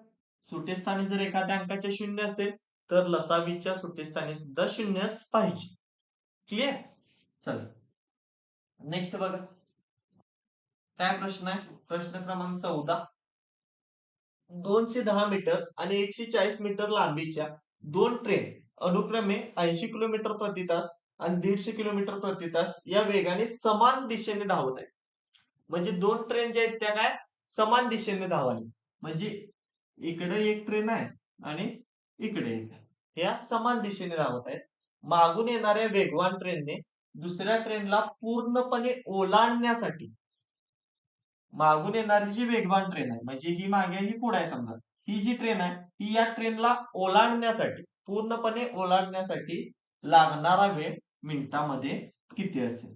सुटेस्थानी जर एखाद्या अंकाचे 0 असेल तर लसावीच्या सुटेस्थानी सुद्धा 0च पाहिजे. क्लिअर? चला नेक्स्ट बघा, काय प्रश्न आहे? प्रश्न क्रमांक 14. 210 मीटर आणि 140 मीटर लांबीच्या दोन ट्रेन अनुक्रमे 80 किलोमीटर प्रति तास आणि 150 किलोमीटर प्रति तास या वेगाने समान दिशेने धावत आहेत. म्हणजे दोन ट्रेन ज्या आहेत त्या काय समान दिशेने धावाले. म्हणजे इकडे एक ट्रेन आहे आणि इकडे एक आहे. या समान दिशेने धावत आहेत. मागून येणाऱ्या वेगवान ट्रेनने दुसऱ्या ट्रेनला पूर्णपणे ओलांडण्यासाठी, मागून येणारी जी वेगवान ट्रेन आहे म्हणजे ही मागे ही पुढे आहे समजा, ही जी ट्रेन आहे ही या ट्रेनला ओलांडण्यासाठी, पूर्णपणे ओलांडण्यासाठी लागणारा वेळ मिनिटामध्ये किती असेल?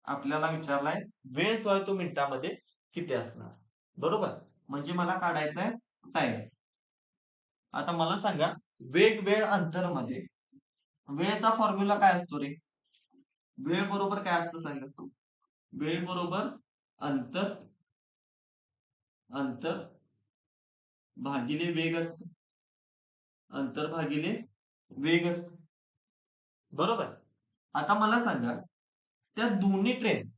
आपल्याला विचारलाय वेळ जो आहे तो मिनिटामध्ये किती असणार, बरोबर? म्हणजे मला काढायचा आहे टाइम. आता मला सांगा, वेग वेळ अंतर मध्ये वेळेचा फॉर्म्युला काय असतो रे? वेळ बरोबर काय असतं सांगा? वेळ बरोबर अंतर, अंतर भागिले वेग असतो, अंतर भागिले वेग असतो, बरोबर? आता मला सांगा, त्या दोन्ही ट्रेन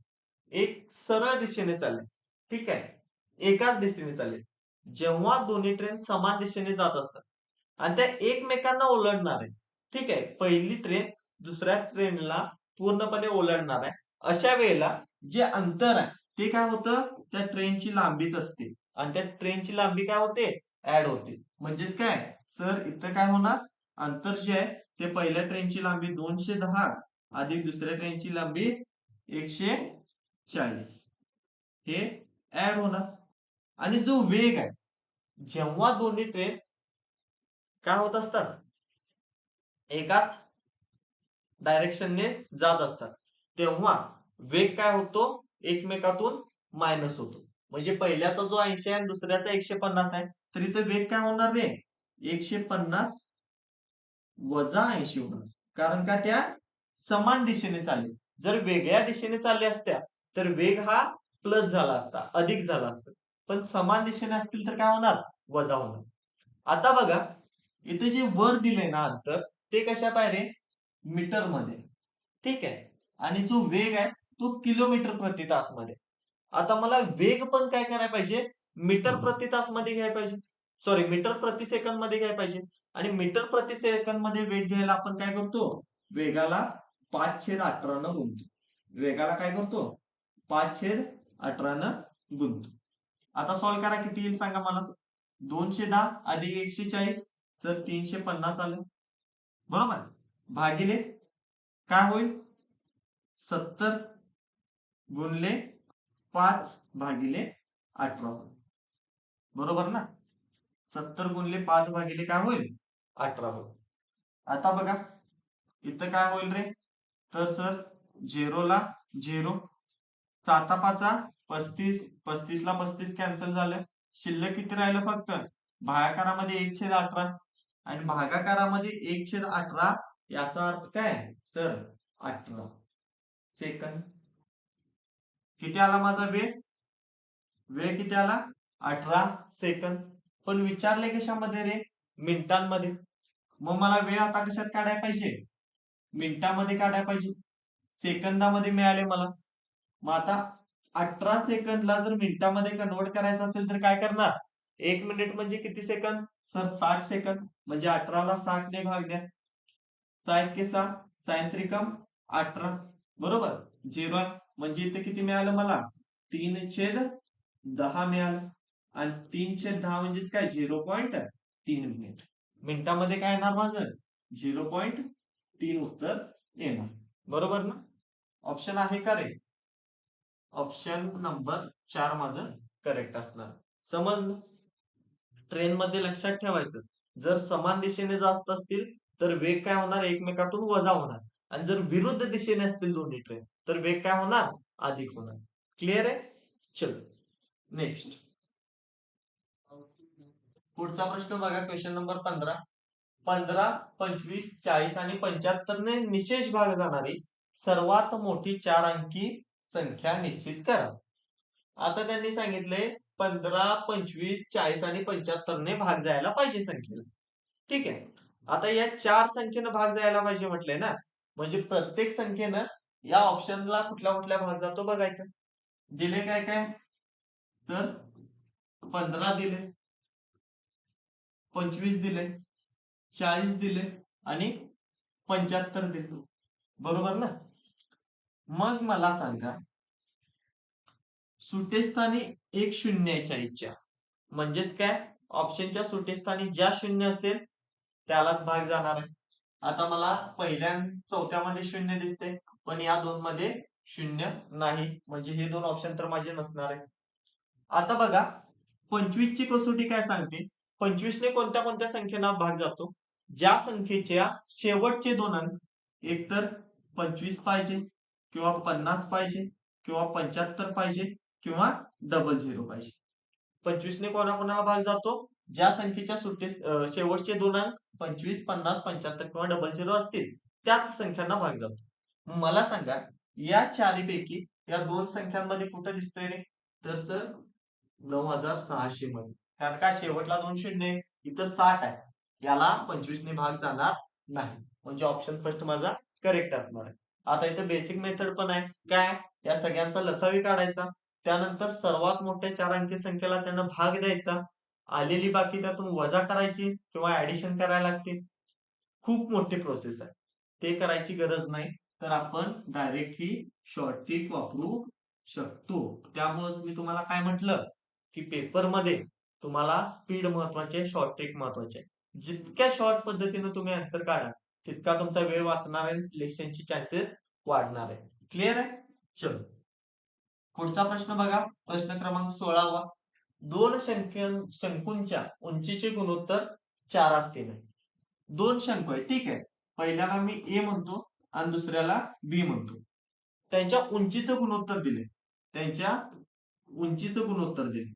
एक सरळ दिशेने चालले, ठीक आहे, एकाच दिशेने चालले. जेव्हा दोन्ही ट्रेन समान दिशेने जात असतात आणि त्या एकमेकांना ओलांडणार आहे, ठीक आहे, पहिली ट्रेन दुसऱ्या ट्रेनला पूर्णपणे ओलांडणार आहे, अशा वेळेला जे अंतर आहे ते काय होतं? त्या ट्रेनची लांबीच असते आणि त्या ट्रेनची लांबी काय होते? ऍड होते. म्हणजेच काय सर, इथं काय होणार? अंतर जे आहे ते पहिल्या ट्रेनची लांबी 210 अधिक दुसऱ्या ट्रेनची लांबी 140 हे ऍड होणार. आणि जो वेग आहे, जेव्हा दोन्ही ट्रेन काय होत असतात? एकाच डायरेक्शनने जात असतात, तेव्हा वेग काय होतो? एकमेकातून मायनस होतो. म्हणजे पहिल्याचा जो 80 आहे आणि दुसऱ्याचा 150 आहे, तर इथे वेग काय होणार रे? 150 वजा 80 होणार. कारण का त्या समान दिशेने चालले. जर वेगळ्या दिशेने चालल्या असत्या तर वेग हा प्लस झाला असता, अधिक झाला असता. पण समान दिशेने असतील तर काय होणार? वजा होणार. आता बघा, इथे जे वर दिलंय ना अंतर, ते कशात आहे रे? मीटर मध्ये. ठीक आहे. आणि जो वेग आहे तो किलोमीटर प्रति तास मध्ये. आता मला वेग पण काय करायला पाहिजे? मीटर प्रति तास मध्ये घ्यायला पाहिजे. सॉरी, मीटर प्रति सेकंद मध्ये घ्यायला पाहिजे. आणि मीटर प्रति सेकंद मध्ये वेग घ्यायला आपण काय करतो? वेगाला 5/18 न गुणतो. वेगाला काय करतो 5/18 न गुणतो. आता सॉल्व्ह करा, किती येईल सांगा मला. 210 अधिक 140 तर 350 आलं बरोबर. भागिले काय होईल 70 गुणले 5/18 बरोबर ना. 70 गुणले 5 काय होईल 18 होईल. आता बघा इथं काय होईल रे, तर सर 0 ला 0, 7 35, 35 ला 35 कॅन्सल झालं. शिल्लक किती राहिलं फक्त भागाकारामध्ये 1/18 आणि भागाकारामध्ये 1/18 याचा अर्थ काय सर 18 सेकंद. किती आला माझा वेळ, वेळ किती आला 18 सेकंद. पण विचारले कशामध्ये रे मिनिटांमध्ये. मग मला वेळ आता कशात काढायला पाहिजे मिनिटांमध्ये काढायला पाहिजे. सेकंदामध्ये मिळाले मला. मग आता 18 सेकंदला जर मिनिटांमध्ये कन्वर्ट करायचं असेल तर काय करणार, 1 मिनिट म्हणजे किती सेकंद सर 60 सेकंद. म्हणजे 18ला 60 ने भाग द्या. 6 सायंत्रिकम 18 बरोबर 0 म्हणजे इथे किती मिळालं मला 3/10 मिळालं. आणि 3/10 म्हणजेच काय 0.3 मिनिट. मिनिटामध्ये काय येणार माझं 0.3 उत्तर येणार बरोबर ना. ऑप्शन आहे का रे, ऑप्शन नंबर 4 माझं करेक्ट असणार. समजलं. ट्रेन मध्ये लक्षात ठेवायचं, जर समान दिशेने जात असतील तर वेग काय होणार एकमेकातून वजा होणार. आणि जर विरुद्ध दिशेने असतील दोन्ही ट्रेन तर वेग काय होणार अधिक होणार. क्लिअर आहे. चलो नेक्स्ट पुढचा प्रश्न बघा, क्वेश्चन नंबर 15. 15, 25, 40 आणि 75 ने निशेष भाग जाणारी सर्वात मोठी 4 अंकी संख्या निश्चित करा. आता त्यांनी सांगितले 15, 25, 40 आणि 75 ने भाग जायला पाहिजे संख्येला. ठीक आहे. आता या 4 संख्येनं भाग जायला पाहिजे म्हटलंय ना, म्हणजे प्रत्येक संख्येनं या ऑप्शनला कुठल्या कुठल्या भाग जातो बघायचं. दिले काय काय तर 15 दिले, 25 दिले, 40 दिले आणि 75 दिले बरोबर ना. मग मला सांगा सुटेस्थानी एक शून्याच्या इच्छा म्हणजेच काय, ऑप्शनच्या सुटेस्थानी ज्या शून्य असेल त्यालाच भाग जाणार आहे. आता मला पहिल्या चौथ्यामध्ये शून्य दिसते पण या दोन मध्ये शून्य नाही, म्हणजे हे दोन ऑप्शन तर माझे नसणार आहे. आता बघा 25 ची कसोटी काय सांगते, 25 ने कोणत्या कोणत्या संख्येना भाग जातो, ज्या संख्येच्या शेवटचे दोन अंक एकतर 25 पाहिजे किंवा 50 पाहिजे किंवा 75 पाहिजे किंवा डबल झिरो पाहिजे. 25 ने कोणाकोणाला भाग जातो, ज्या संख्येच्या शेवटचे दोन अंक 25, 50, 75 किंवा डबल झिरो असतील त्याच संख्यांना भाग जातो. मला सांगा या चारीपैकी या दोन संख्यांमध्ये कुठं दिसतंय रे, तर सर 9600 मध्ये. कारण का शेवटला दोन शून्य इथं 60 आहे, याला 25 ने भाग जाणार नाही, म्हणजे ऑप्शन फर्स्ट माझा करेक्ट असणार आहे. आता इथं बेसिक मेथड पण आहे, काय या सगळ्यांचा लसावी काढायचा, त्यानंतर सर्वात मोठ्या 4 अंकी संख्येला त्यांना भाग द्यायचा, आलेली बाकी त्यातून वजा करायची किंवा ऍडिशन करायला लागते. खूप मोठी प्रोसेस आहे, ते करायची गरज नाही. तर आपण डायरेक्ट ही शॉर्ट ट्रिक वापरू शकतो. त्यामुळेच मी तुम्हाला काय म्हटलं की पेपर मध्ये तुम्हाला स्पीड महत्वाची, शॉर्ट ट्रिक महत्वाचे. जितक्या शॉर्ट पद्धतीने तुम्ही आन्सर काढा तितका तुमचा वेळ वाचणार आहे, सिलेक्शनची चान्सेस वाढणार आहे. क्लिअर आहे. चलो पुढचा प्रश्न बघा, प्रश्न क्रमांक 16वा. दोन शंकूंच्या उंचीचे गुणोत्तर 4 असतील. दोन शंकू आहे, ठीक आहे. पहिल्याला मी ए म्हणतो आणि दुसऱ्याला बी म्हणतो. त्यांच्या उंचीचं गुणोत्तर दिले, त्यांच्या उंचीचं गुणोत्तर दिले.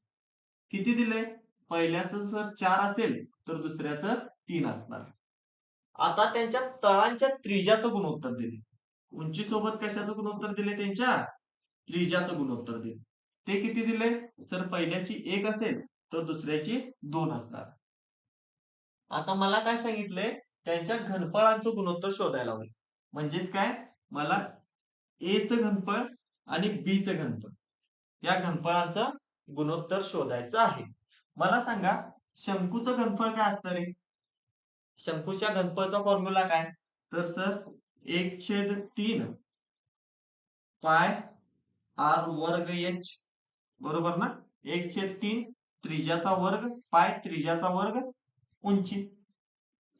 किती दिले, पहिल्याचं सर 4 असेल तर दुसऱ्याचं 3 असणार. आता त्यांच्या तळांच्या त्रिज्याचं गुणोत्तर दिले. उंची सोबत कशाचं गुणोत्तर दिले, त्यांच्या त्रिज्याचं गुणोत्तर दिले. ते किती दिले सर, पहिल्याची 1 असेल तर दुसऱ्याची 2 असणार. आता मला काय सांगितलंय, त्यांच्या घनफळांचं गुणोत्तर शोधायला हवं. म्हणजेच काय, मला ए चं घनफळ आणि बी चं घनफळ या घनफळांचं गुणोत्तर शोधायचं आहे. मला सांगा शंकूचं घनफळ काय असतं रे, शंकूच्या घनफळचा फॉर्म्युला काय, तर सर 1/3 पाय आर वर्ग एच, बरोबर ना? 1/3 त्रिज्याचा वर्ग पाय त्रिज्याचा वर्ग उंची.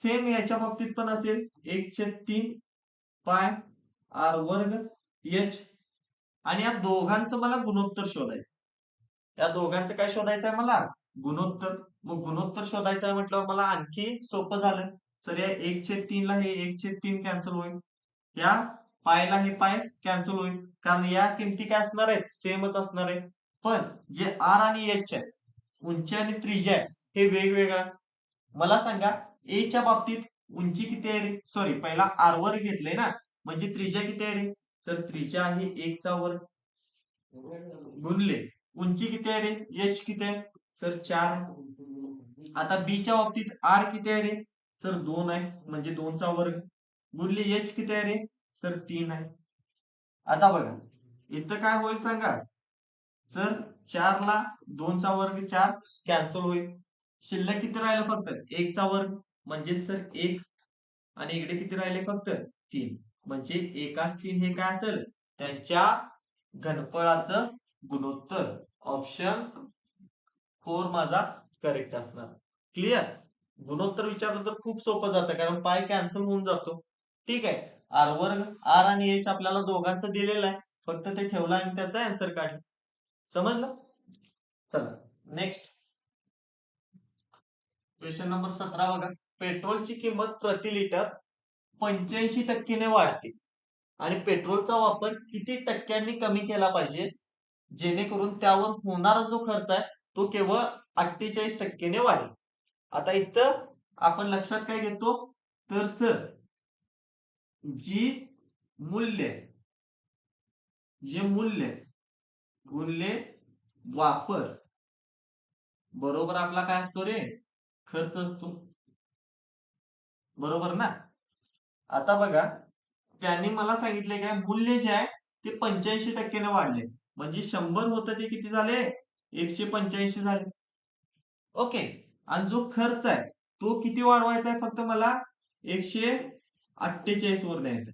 सेम याच्या बाबतीत पण असेल 1/3 पाय आर वर्ग एच. आणि या दोघांचं मला गुणोत्तर शोधायचं. या दोघांचं काय शोधायचं आहे मला? गुणोत्तर. मग गुणोत्तर शोधायचं आहे म्हटल्यावर मला आणखी सोपं झालं. सर या 1/3 ला हे 1/3 कॅन्सल होईल, या पायला हे पाय कॅन्सल होईल, कारण या किमती काय असणार आहेत? सेमच असणार आहेत. पण जे आर आणि एच आहे, उंची आणि त्रिज्या आहे, हे वेगवेगळा. मला सांगा ए च्या बाबतीत उंची किती आहे रे? सॉरी, पहिला आर वर घेतलंय ना, म्हणजे त्रिज्या किती आहे रे? तर त्रिज्या आहे 1चा वर्ग गुणले उंची किती आहे रे? एच किती आहे? सर 4 आहे. आता बी च्या बाबतीत आर किती आहे रे? सर 2 आहे, म्हणजे 2चा वर्ग गुणले एच किती आहे रे? सर 3 आहे. आता बघा इथं काय होईल सांगा? सर 4 ला 2चा वर्ग 4 कॅन्सल होईल. शिल्लक किती राहिलं? फक्त 1चा वर्ग, म्हणजे सर 1. आणि इकडे किती राहिले? फक्त 3. म्हणजे एकाच 3 हे काय असेल? त्यांच्या घनफळाचं गुणोत्तर. ऑप्शन 4 माझा करेक्ट असणार. क्लिअर? गुणोत्तर विचारलं तर खूप सोपं जातं, कारण पाय कॅन्सल होऊन जातो. ठीक आहे. आर वर्ग आर आणि एच आपल्याला दोघांचं दिलेलं आहे, फक्त ते ठेवलं आणि त्याचा आन्सर काढला. समजलं? चला नेक्स्ट क्वेश्चन नंबर 17 बघा. पेट्रोलची किंमत प्रति लिटर 85% वाढते आणि पेट्रोलचा वापर किती टक्क्यांनी कमी केला पाहिजे, जेणेकरून त्यावर होणारा जो खर्च आहे तो केवळ 48% वाढेल. आता इथं आपण लक्षात काय घेतो? तर सर जी मूल्य जे मूल्य गुणले वापर बरोबर आपला काय असतो रे? खर्च असतो. बरोबर ना? आता बघा त्यांनी मला सांगितले काय? मूल्य जे आहे ते 85% वाढले, म्हणजे 100 होतं ते किती झाले? 185 झाले. ओके. आणि जो खर्च आहे तो किती वाढवायचा आहे? फक्त मला 148 वर द्यायचा.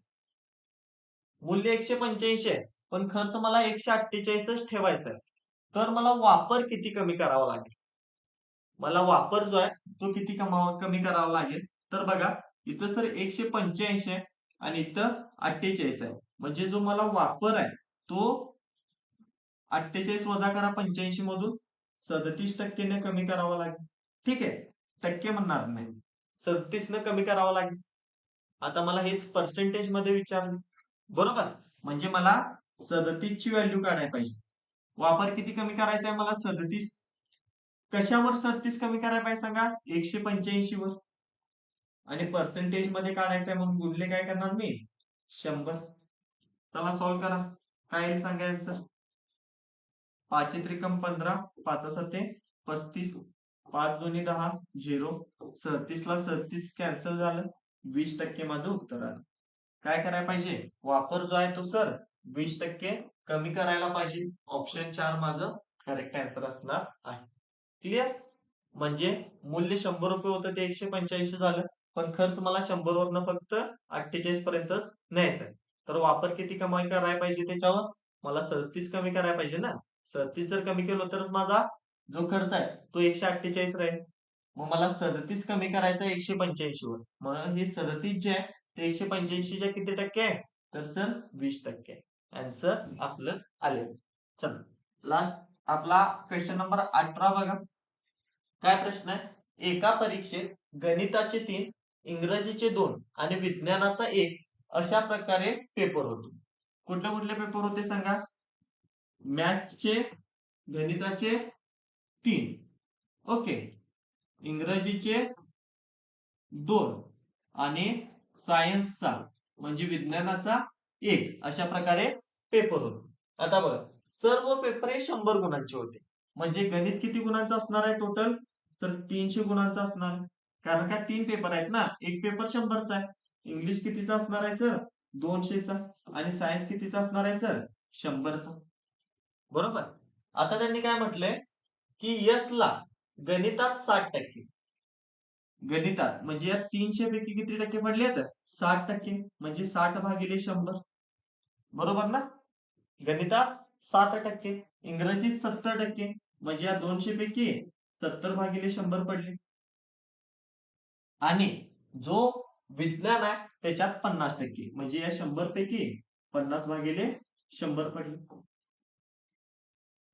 मूल्य 185 आहे, पण खर्च मला 148च ठेवायचा आहे. तर मला वापर किती कमी करावा लागेल? मला वापर जो आहे तो किती कमी करावा लागेल? तर बघा इथं सर 185 आहे आणि इथं 48 आहे, म्हणजे जो मला वापर आहे तो 48 वजा करा 85 मधून 37% ने कमी करावा लागेल. ठीक आहे, टक्के म्हणणार नाही, 37 न कमी करावा लागेल. आता मला हेच पर्सेंटेज मध्ये विचारलं, बरोबर? म्हणजे मला 37 ची व्हॅल्यू काढायला पाहिजे. वापर किती कमी करायचा आहे मला? 37. कशावर 37 कमी करायला पाहिजे सांगा? 185 वर. आणि पर्सेंटेज मध्ये काढायचंय म्हणून गुणले काय करणार मी? 100. चला सॉल्व्ह करा. काय येईल सांगायचं? 5 त्रिकम 15, 5 7 35, 5 2 10, 0. 37 ला 37 कॅन्सल झालं, 20% माझं उत्तर आलं. काय करायला पाहिजे? वापर जो आहे तो सर 20% कमी करायला पाहिजे. ऑप्शन 4 माझं करेक्ट आन्सर असणार आहे. क्लिअर? म्हणजे मूल्य 100 रुपये होतं ते 185 झालं, पण खर्च मला 100 वरनं फक्त 48 पर्यंतच न्यायचा आहे. तर वापर किती कमी करायला पाहिजे त्याच्यावर? मला 37 कमी करायला पाहिजे ना. 37 जर कमी केलं तरच माझा जो खर्च आहे तो 148 राहील. मग मला 37 कमी करायचा 185 वर. म्हणून हे 37 जे आहे ते 185 च्या किती टक्के आहे? तर सर 20%. आन्सर आपलं आलेलं. चला लास्ट आपला क्वेश्चन नंबर 18 बघा. काय प्रश्न आहे? एका परीक्षेत गणिताचे 3, इंग्रजीचे 2 आणि विज्ञानाचा 1 अशा प्रकारे पेपर होतो. कुठले कुठले पेपर होते सांगा? मॅथ्सचे, गणिताचे 3, ओके, इंग्रजीचे 2 आणि सायन्सचा म्हणजे विज्ञानाचा 1 अशा प्रकारे पेपर होतो. आता बघा सर्व पेपर हे 100 गुणांचे होते. म्हणजे गणित किती गुणांचं असणार आहे टोटल? तर 300 गुणांचा असणार आहे. कारण का 3 पेपर आहेत ना, एक पेपर 100चा आहे. इंग्लिश कितीचा असणार आहे सर? 200चा. आणि सायन्स कितीचा असणार आहे सर? 100चा. बरोबर? आता त्यांनी काय म्हटलंय की यस ला गणितात 60%. गणितात म्हणजे या 300 पैकी किती टक्के पडले? 60%. म्हणजे 60 भागिले 100. बरोबर ना? गणितात 7%, इंग्रजीत 70%, म्हणजे या 200 पैकी 70/100 पडले. आणि जो विज्ञान आहे त्याच्यात 50%, म्हणजे या 100 पैकी 50/100 पडले.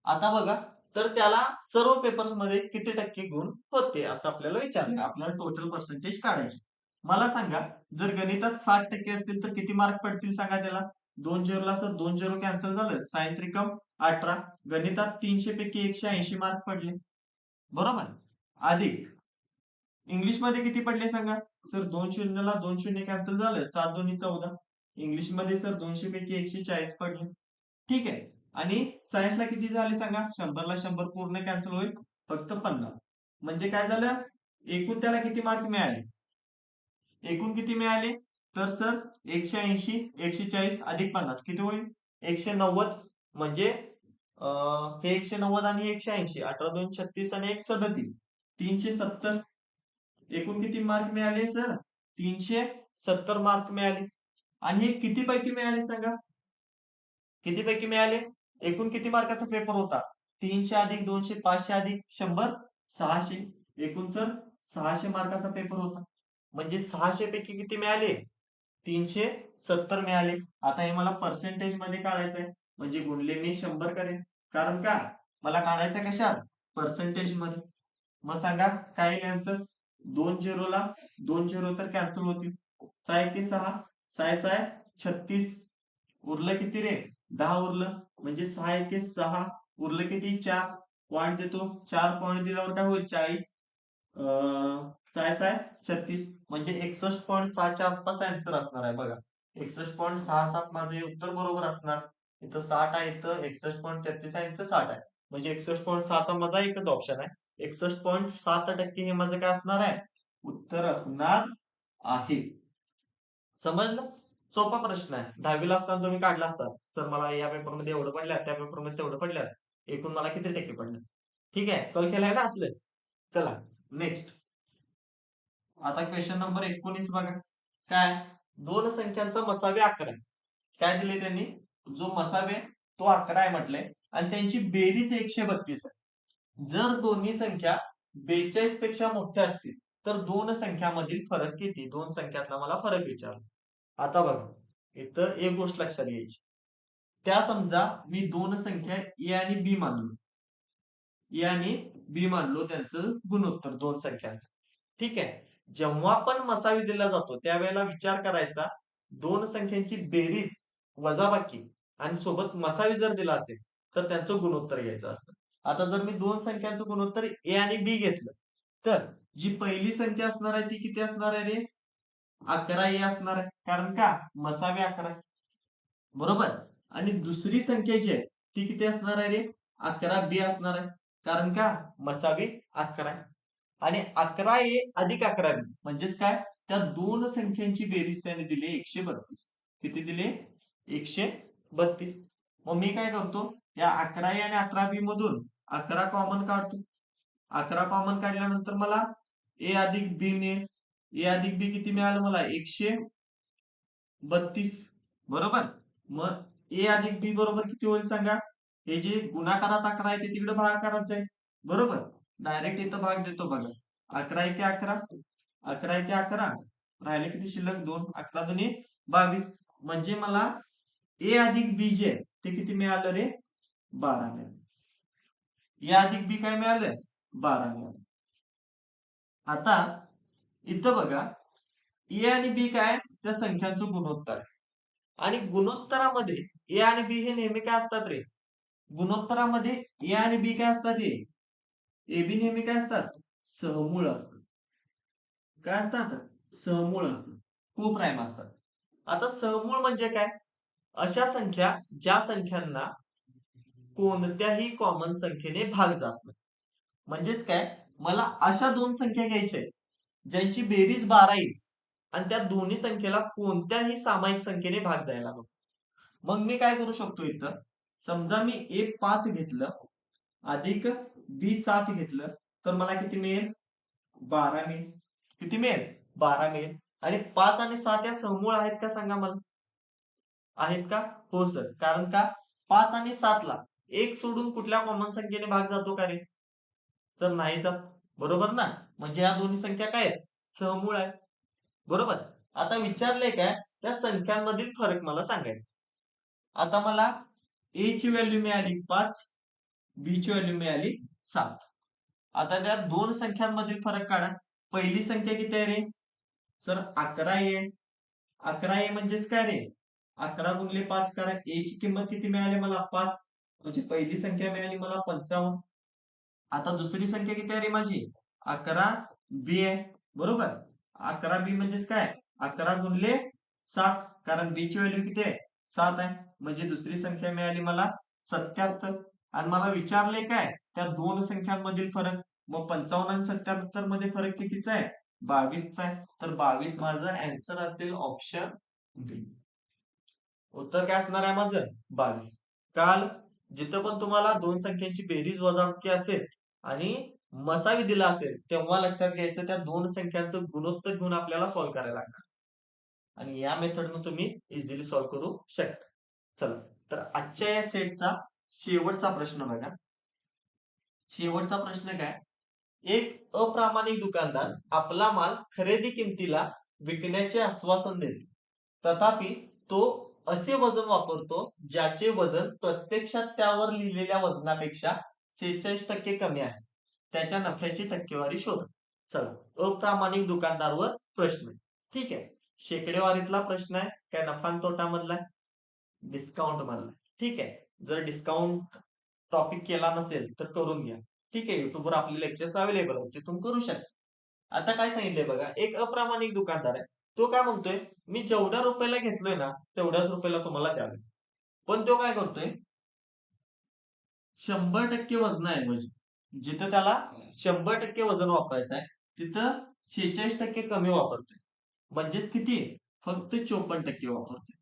आता बघा, तर त्याला सर्व पेपर्स मध्ये किती टक्के गुण होते असं आपल्याला विचारलं. आपल्याला टोटल पर्सेंटेज काढायचे. मला सांगा, जर गणितात 60% असतील तर किती मार्क पडतील सांगा त्याला. 2 झिरोला सर 2 झिरो कॅन्सल झालं, साइन त्रिकम 18. गणितात 300 पैकी 180 मार्क पडले, बरोबर. अधिक इंग्लिश मध्ये किती पडले सांगा. सर 2 शून्यला 2 शून्य कॅन्सल झालं, 7 दोन्ही 14. इंग्लिश मध्ये सर 200 पैकी 140 पडले. ठीक आहे. आणि सायन्सला किती झाले सांगा. 100ला 100 पूर्ण कॅन्सल होईल, फक्त 50. म्हणजे काय झालं, एकूण त्याला किती मार्क मिळाले. एकूण किती मिळाले, तर सर 180 140 अधिक 50 किती होईल, 190. म्हणजे हे 190 आणि 180, 18 2 36 आणि 1 37, 370. एकूण किती मार्क मिळाले सर, 370 मार्क मिळाले. आणि हे किती पैकी मिळाले सांगा, किती पैकी मिळाले. एकूण किती मार्काचा पेपर होता, 300 अधिक 200 500 अधिक 100 600. एकूण सर 600 मार्काचा पेपर होता. म्हणजे 600 पैकी किती मिळाले, 370 मिळाले. आता हे मला पर्सेंटेज मध्ये काढायचंय, म्हणजे गुणले मी 100 करेन. कारण का, मला काढायचं कशात, पर्सेंटेज मध्ये. मग सांगा काय येईल आन्सर. 2 झिरोला 2 झिरो तर कॅन्सल होतील, 6 एके 6, 6 6 36. उरलं किती रे, 10 उरलं. म्हणजे 6 एके 6, उरलं किती, 4. पॉईंट देतो, 4 पॉईंट दिल्यावर काय होईल, 40. 6 6 36, म्हणजे 61.6च्या आसपास आन्सर असणार आहे बघा. 61.67 माझं हे उत्तर बरोबर असणार. इथं 60 आहे, इथं 61.33 आहे, इथं 60 आहे. म्हणजे 61.6चा माझा एकच ऑप्शन आहे. 61.7% हे माझं काय असणार आहे, उत्तर असणार आहे. समजलं. सोपा प्रश्न आहे. 10वीला असताना तुम्ही काढला असता, तर मला या पेपरमध्ये एवढं पडल्यात, त्या पेपरमध्ये तेवढं पडल्यात, एकूण मला किती टक्के पडले. ठीक आहे, सॉल्व्ह केलाय ना असलं. चला नेक्स्ट. आता क्वेश्चन नंबर 19 बघा. काय, दोन संख्यांचा मसावे 11. काय दिले त्यांनी, जो मसावे तो 11 आहे म्हटलंय, आणि त्यांची बेरीज 132 आहे. जर दोन्ही संख्या 42 पेक्षा मोठ्या असतील तर दोन संख्यामधील फरक किती, दोन संख्यातला मला फरक विचारला. आता बघा, इथं एक गोष्ट लक्षात घ्यायची. त्या समजा मी दोन संख्या ए आणि बी मानलो, ए आणि बी मानलो त्यांचं गुणोत्तर दोन संख्यांचं. ठीक आहे. जेव्हा पण मसावी दिला जातो त्यावेळेला विचार करायचा, दोन संख्यांची बेरीज वजाबाकी आणि सोबत मसावी जर दिला असेल तर त्यांचं गुणोत्तर घ्यायचं असतं. आता जर मी दोन संख्यांचं गुणोत्तर ए आणि बी घेतलं, तर जी पहिली संख्या असणार आहे ती किती असणार आहे रे, 11 ए असणार आहे. कारण का, मसावी 11 आहे, बरोबर. आणि दुसरी संख्या जी आहे ती किती असणार आहे रे, 11 बी असणार आहे. कारण का, मसावी 11 आहे. आणि 11 ए अधिक 11 बी म्हणजेच काय, त्या दोन संख्यांची बेरीज त्याने दिली 132. किती दिले, 132. मग मी काय करतो, या 11 ए आणि 11 बी मधून 11 कॉमन काढतो. 11 कॉमन काढल्यानंतर मला ए अधिक बी मिळेल. ए अधिक बी किती मिळालं मला, 132, बरोबर. मग ए अधिक बी बरोबर किती होईल सांगा. हे जे गुणाकारात 11 आहे ते तिकडे भागाकारात जाईल, बरोबर. डायरेक्ट इथं भाग देतो बघा. 11 एके 11, 11 एके 11, राहिले किती शिल्लक, 2. 11 दुनी 22. म्हणजे मला ए अधिक बी जे ते किती मिळालं रे, 12 मिळालं. ए अधिक बी काय मिळालं, 12 मिळालं. आता इथं बघा, ए आणि बी काय, त्या संख्यांचं गुणोत्तर आहे. आणि गुणोत्तरामध्ये ए आणि बी हे नेहमी काय असतात रे, गुणोत्तरामध्ये ए आणि बी काय असतात, ए बी नेहमी काय असतात, सहमूळ असतात. काय असतात, सहमूळ असतात, कोप्राईम असतात. आता सहमूळ म्हणजे काय, अशा संख्या ज्या संख्यांना कोणत्याही कॉमन संख्येने भाग जात नाही. म्हणजेच काय, मला अशा दोन संख्या घ्यायच्या आहेत ज्यांची बेरीज 12 येईल आणि त्या दोन्ही संख्येला कोणत्याही सामायिक संख्येने भाग जायला नको. मग मी काय करू शकतो, इथं समजा मी ए 5 घेतलं अधिक बी 7 घेतलं, तर मला किती मिळेल, 12 मिळेल. किती मिळेल, 12 मिळेल. आणि 5 आणि 7 या समूळ आहेत का सांगा मला, आहेत का, हो सर. कारण का, 5 आणि 7 ला 1 सोडून कुठल्या कॉमन संख्येने भाग जातो का रे? तर नाही जात. बरोबर ना? म्हणजे या दोन्ही संख्या काय आहेत? सहमूळ आहेत. बरोबर. आता विचारलंय काय? त्या संख्यांमधील फरक मला सांगायचा. आता मला a ची व्हॅल्यू मिळाली 5, b ची व्हॅल्यू मिळाली 7. आता त्या दोन संख्यांमधील फरक काढा. पहिली संख्या किती आहे रे? सर 11 आहे. 11 आहे म्हणजेच काय रे? 11 गुणिले 5 करा. a ची किंमत किती मिळाली मला? 5. म्हणजे पहिली संख्या मिळाली मला 55. आता दुसरी संख्या किती आहे रे माझी? 11 बी आहे. बरोबर. 11 बी म्हणजेच काय? 11 गुणिले 7. कारण बी ची व्हॅल्यू किती आहे? 7 आहे. म्हणजे दुसरी संख्या मिळाली मला 77. आणि मला विचारले काय? त्या दोन संख्यांमधील फरक. मग 55 आणि 77 मध्ये फरक कितीचा आहे? 22 चा आहे. तर 22 माझं आन्सर असेल ऑप्शन बी. उत्तर काय असणार आहे माझं? 22. काल जिथं पण तुम्हाला दोन संख्यांची बेरीज वजाबाकी असेल आणि मसावी दिला असेल तेव्हा लक्षात घ्यायचं त्या दोन संख्यांचं गुणोत्तर घेऊन आपल्याला सॉल्व्ह करायला लागणार. आणि या मेथडनं तुम्ही इझिली सॉल्व्ह करू शकता. चला तर आजच्या या सेटचा शेवटचा प्रश्न बघा. शेवटचा प्रश्न काय? एक अप्रामाणिक दुकानदार आपला माल खरेदी किमतीला विकण्याचे आश्वासन देतो. तथापि तो असे वजन वापरतो ज्याचे वजन प्रत्यक्षात त्यावर लिहिलेल्या वजनापेक्षा 46% कमी आहे. त्याच्या नफ्याची टक्केवारी शोधा. चला अप्रामाणिक दुकानदारवर प्रश्न. ठीक आहे. शेकडेवारीतला प्रश्न आहे काय नफा आणि तोटा मधला? डिस्काउंट मधला. ठीक आहे. जर डिस्काउंट टॉपिक केला नसेल तर करून घ्या. ठीक आहे. युट्यूबवर आपले लेक्चर्स अवेलेबल आहेत तिथून करू शकता. आता काय सांगितलंय बघा, एक अप्रामाणिक दुकानदार आहे. तो काय म्हणतोय, मी जेवढ्या रुपयाला घेतलोय ना तेवढ्याच रुपयाला तुम्हाला द्यावे. पण तो काय करतोय, 100% वजनाऐवजी जिथं त्याला 100% वजन वापरायचं आहे तिथं 46% कमी वापरतोय. म्हणजेच किती? फक्त 54% वापरतोय.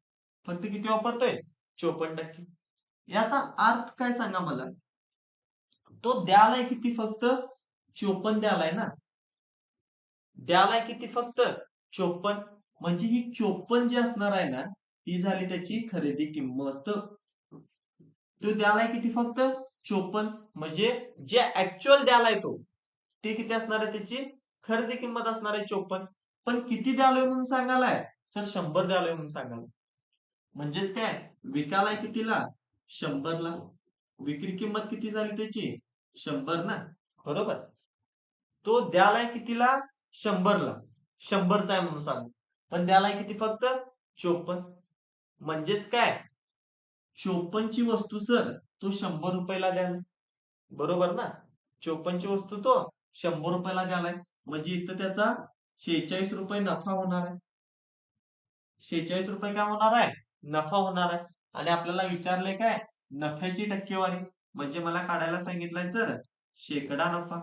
फक्त किती वापरतोय? 54%. याचा अर्थ काय सांगा मला? तो द्यालाय किती? फक्त 54 द्यालाय ना. द्यालाय किती? फक्त 54. म्हणजे ही 54 जी असणार आहे ना ही झाली त्याची खरेदी किंमत. तो द्यालाय किती? फक्त 54. म्हणजे जे ऍक्च्युअल द्यालाय तो ते किती असणार आहे? त्याची खरेदी किंमत असणार आहे 54. पण किती द्यालोय म्हणून सांगालाय? सर 100 द्यालोय म्हणून सांगालाय. म्हणजेच काय? विकालाय कितीला? 100 ला. विक्री किंमत किती झाली त्याची? 100 ना. बरोबर. तो द्यालाय कितीला? 100 ला. 100चा आहे म्हणून सांगू. पण द्यालाय किती? फक्त 54. म्हणजेच काय? 54 ची वस्तू सर तो 100 रुपयाला द्याल. बरोबर ना. 54 ची वस्तू तो 100 रुपयाला द्यालाय. म्हणजे इथं त्याचा 46 रुपये नफा होणार आहे. 46 रुपये काय होणार आहे? नफा होणार आहे. आणि आपल्याला विचारलंय काय? नफ्याची टक्केवारी. म्हणजे मला काढायला सांगितलंय सर शेकडा नफा.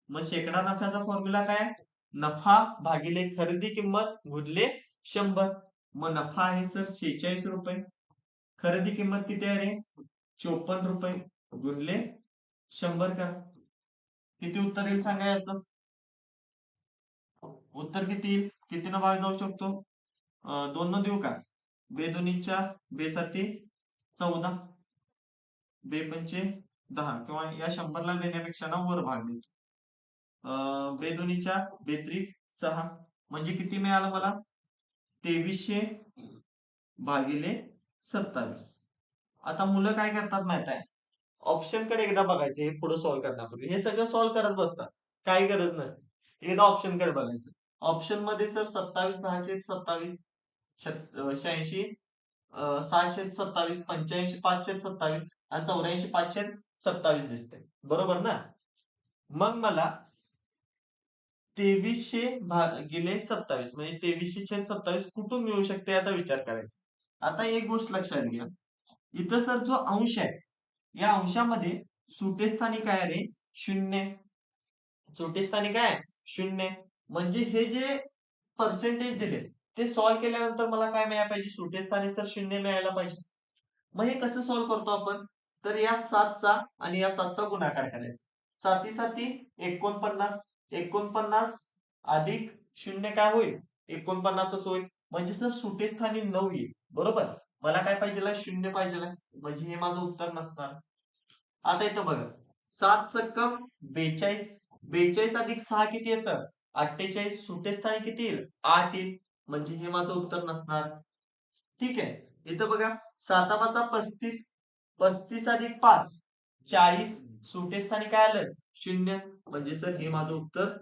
मग शेकडा नफ्याचा फॉर्म्युला काय? नफा भागिले खरेदी किंमत गुणिले 100. मग नफा आहे सर 46 रुपये. खरेदी किंमत किती आहे रे? 54 रुपये गुणिले 100 करा. किती उत्तर येईल सांगा याचं? उत्तर किती येईल? कितीनं भाग जाऊ शकतो? 2 न देऊ का? बे दोन्ही 4, बे साती 14, बे पंचे 10 किंवा या 100 ला देण्यापेक्षा ना वर भाग देतो. बे दोन्ही 4, बे त्रिक 6. म्हणजे किती मिळालं मला? 2300 भागिले 27. आता मुलं काय करतात माहित आहे? ऑप्शन कडे एकदा बघायचं हे पुढे सॉल्व्ह करण्यापूर्वी. हे सगळं सॉल्व्ह करत बसतात. काही गरज नसते. एकदा ऑप्शन कडे बघायचं. ऑप्शन मध्ये सर 27 10 27 86 6 27 85 5 27 आणि 84 5 27 दिसते. बरोबर ना. मग मला 2300 भागिले 27 म्हणजे 2327 कुठून मिळू शकते याचा विचार करायचा. आता एक गोष्ट लक्षात घ्या. इथं सर जो अंश आहे या अंशामध्ये सुटेस्थानी काय आहे रे? 0. सुटेस्थानी काय? 0. म्हणजे हे जे पर्सेंटेज दिले ते सॉल्व्ह केल्यानंतर मला काय मिळायला पाहिजे? सुटेस्थानी सर 0 मिळायला पाहिजे. मग हे कसं सॉल्व्ह करतो आपण? तर या 7चा आणि या 7चा गुणाकार करायचा. 7 साती 49. 49 अधिक 0 काय होईल? 49च होईल. म्हणजे सर सुटेस्थानी 9 येईल. बरोबर. मला काय पाहिजे, 0 पाहिजे, म्हणजे हे माझं उत्तर नसणार. आता इथं बघा, 7 सक्कम 42, 42 अधिक 6 किती येतं? 48. सुटे स्थानी किती येईल? 8 येईल, म्हणजे हे माझं उत्तर नसणार. ठीक आहे. इथं बघा, 7 35, 35 अधिक 5 40, सुटे स्थानी काय आलं? 0, म्हणजे सर हे माझं उत्तर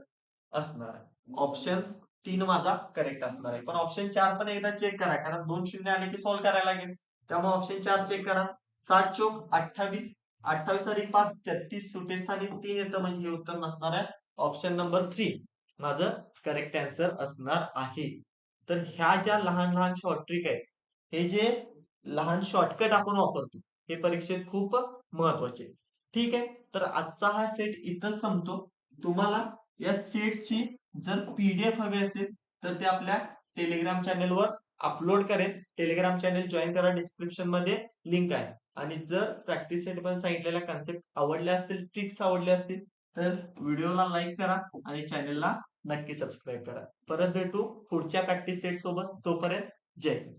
असणार आहे. ऑप्शन 3 माझा करेक्ट असणार आहे. पण ऑप्शन 4 पण एकदा चेक करा, कारण 2 शून्य आले की सॉल्व्ह करायला लागेल. त्यामुळे ऑप्शन 4 चेक करा. 7 चोक 28, 28 अधिक 5 33, सुटे स्थानी 3 येतं, म्हणजे हे उत्तर नसणार आहे. ऑप्शन नंबर 3 माझं करेक्ट आन्सर असणार आहे. तर ह्या ज्या लहान लहान शॉर्ट ट्रिक आहेत, हे जे लहान शॉर्टकट आपण वापरतो, हे परीक्षेत खूप महत्वाचे. ठीक आहे. तर आजचा हा सेट इथंच संपतो. तुम्हाला या सेटची जर पीडीएफ हवी असेल तर ते आपल्या टेलिग्राम चॅनेलवर अपलोड करेन. टेलिग्राम चॅनेल जॉईन करा, डिस्क्रिप्शन मध्ये लिंक आहे. आणि जर प्रॅक्टिस सेट पण सांगितलेल्या कन्सेप्ट आवडल्या असतील, ट्रिक्स आवडल्या असतील, तर व्हिडिओला लाईक करा आणि चॅनेलला नक्की सबस्क्राईब करा. परत भेटू पुढच्या प्रॅक्टिस सेट सोबत. तोपर्यंत जय हिंद.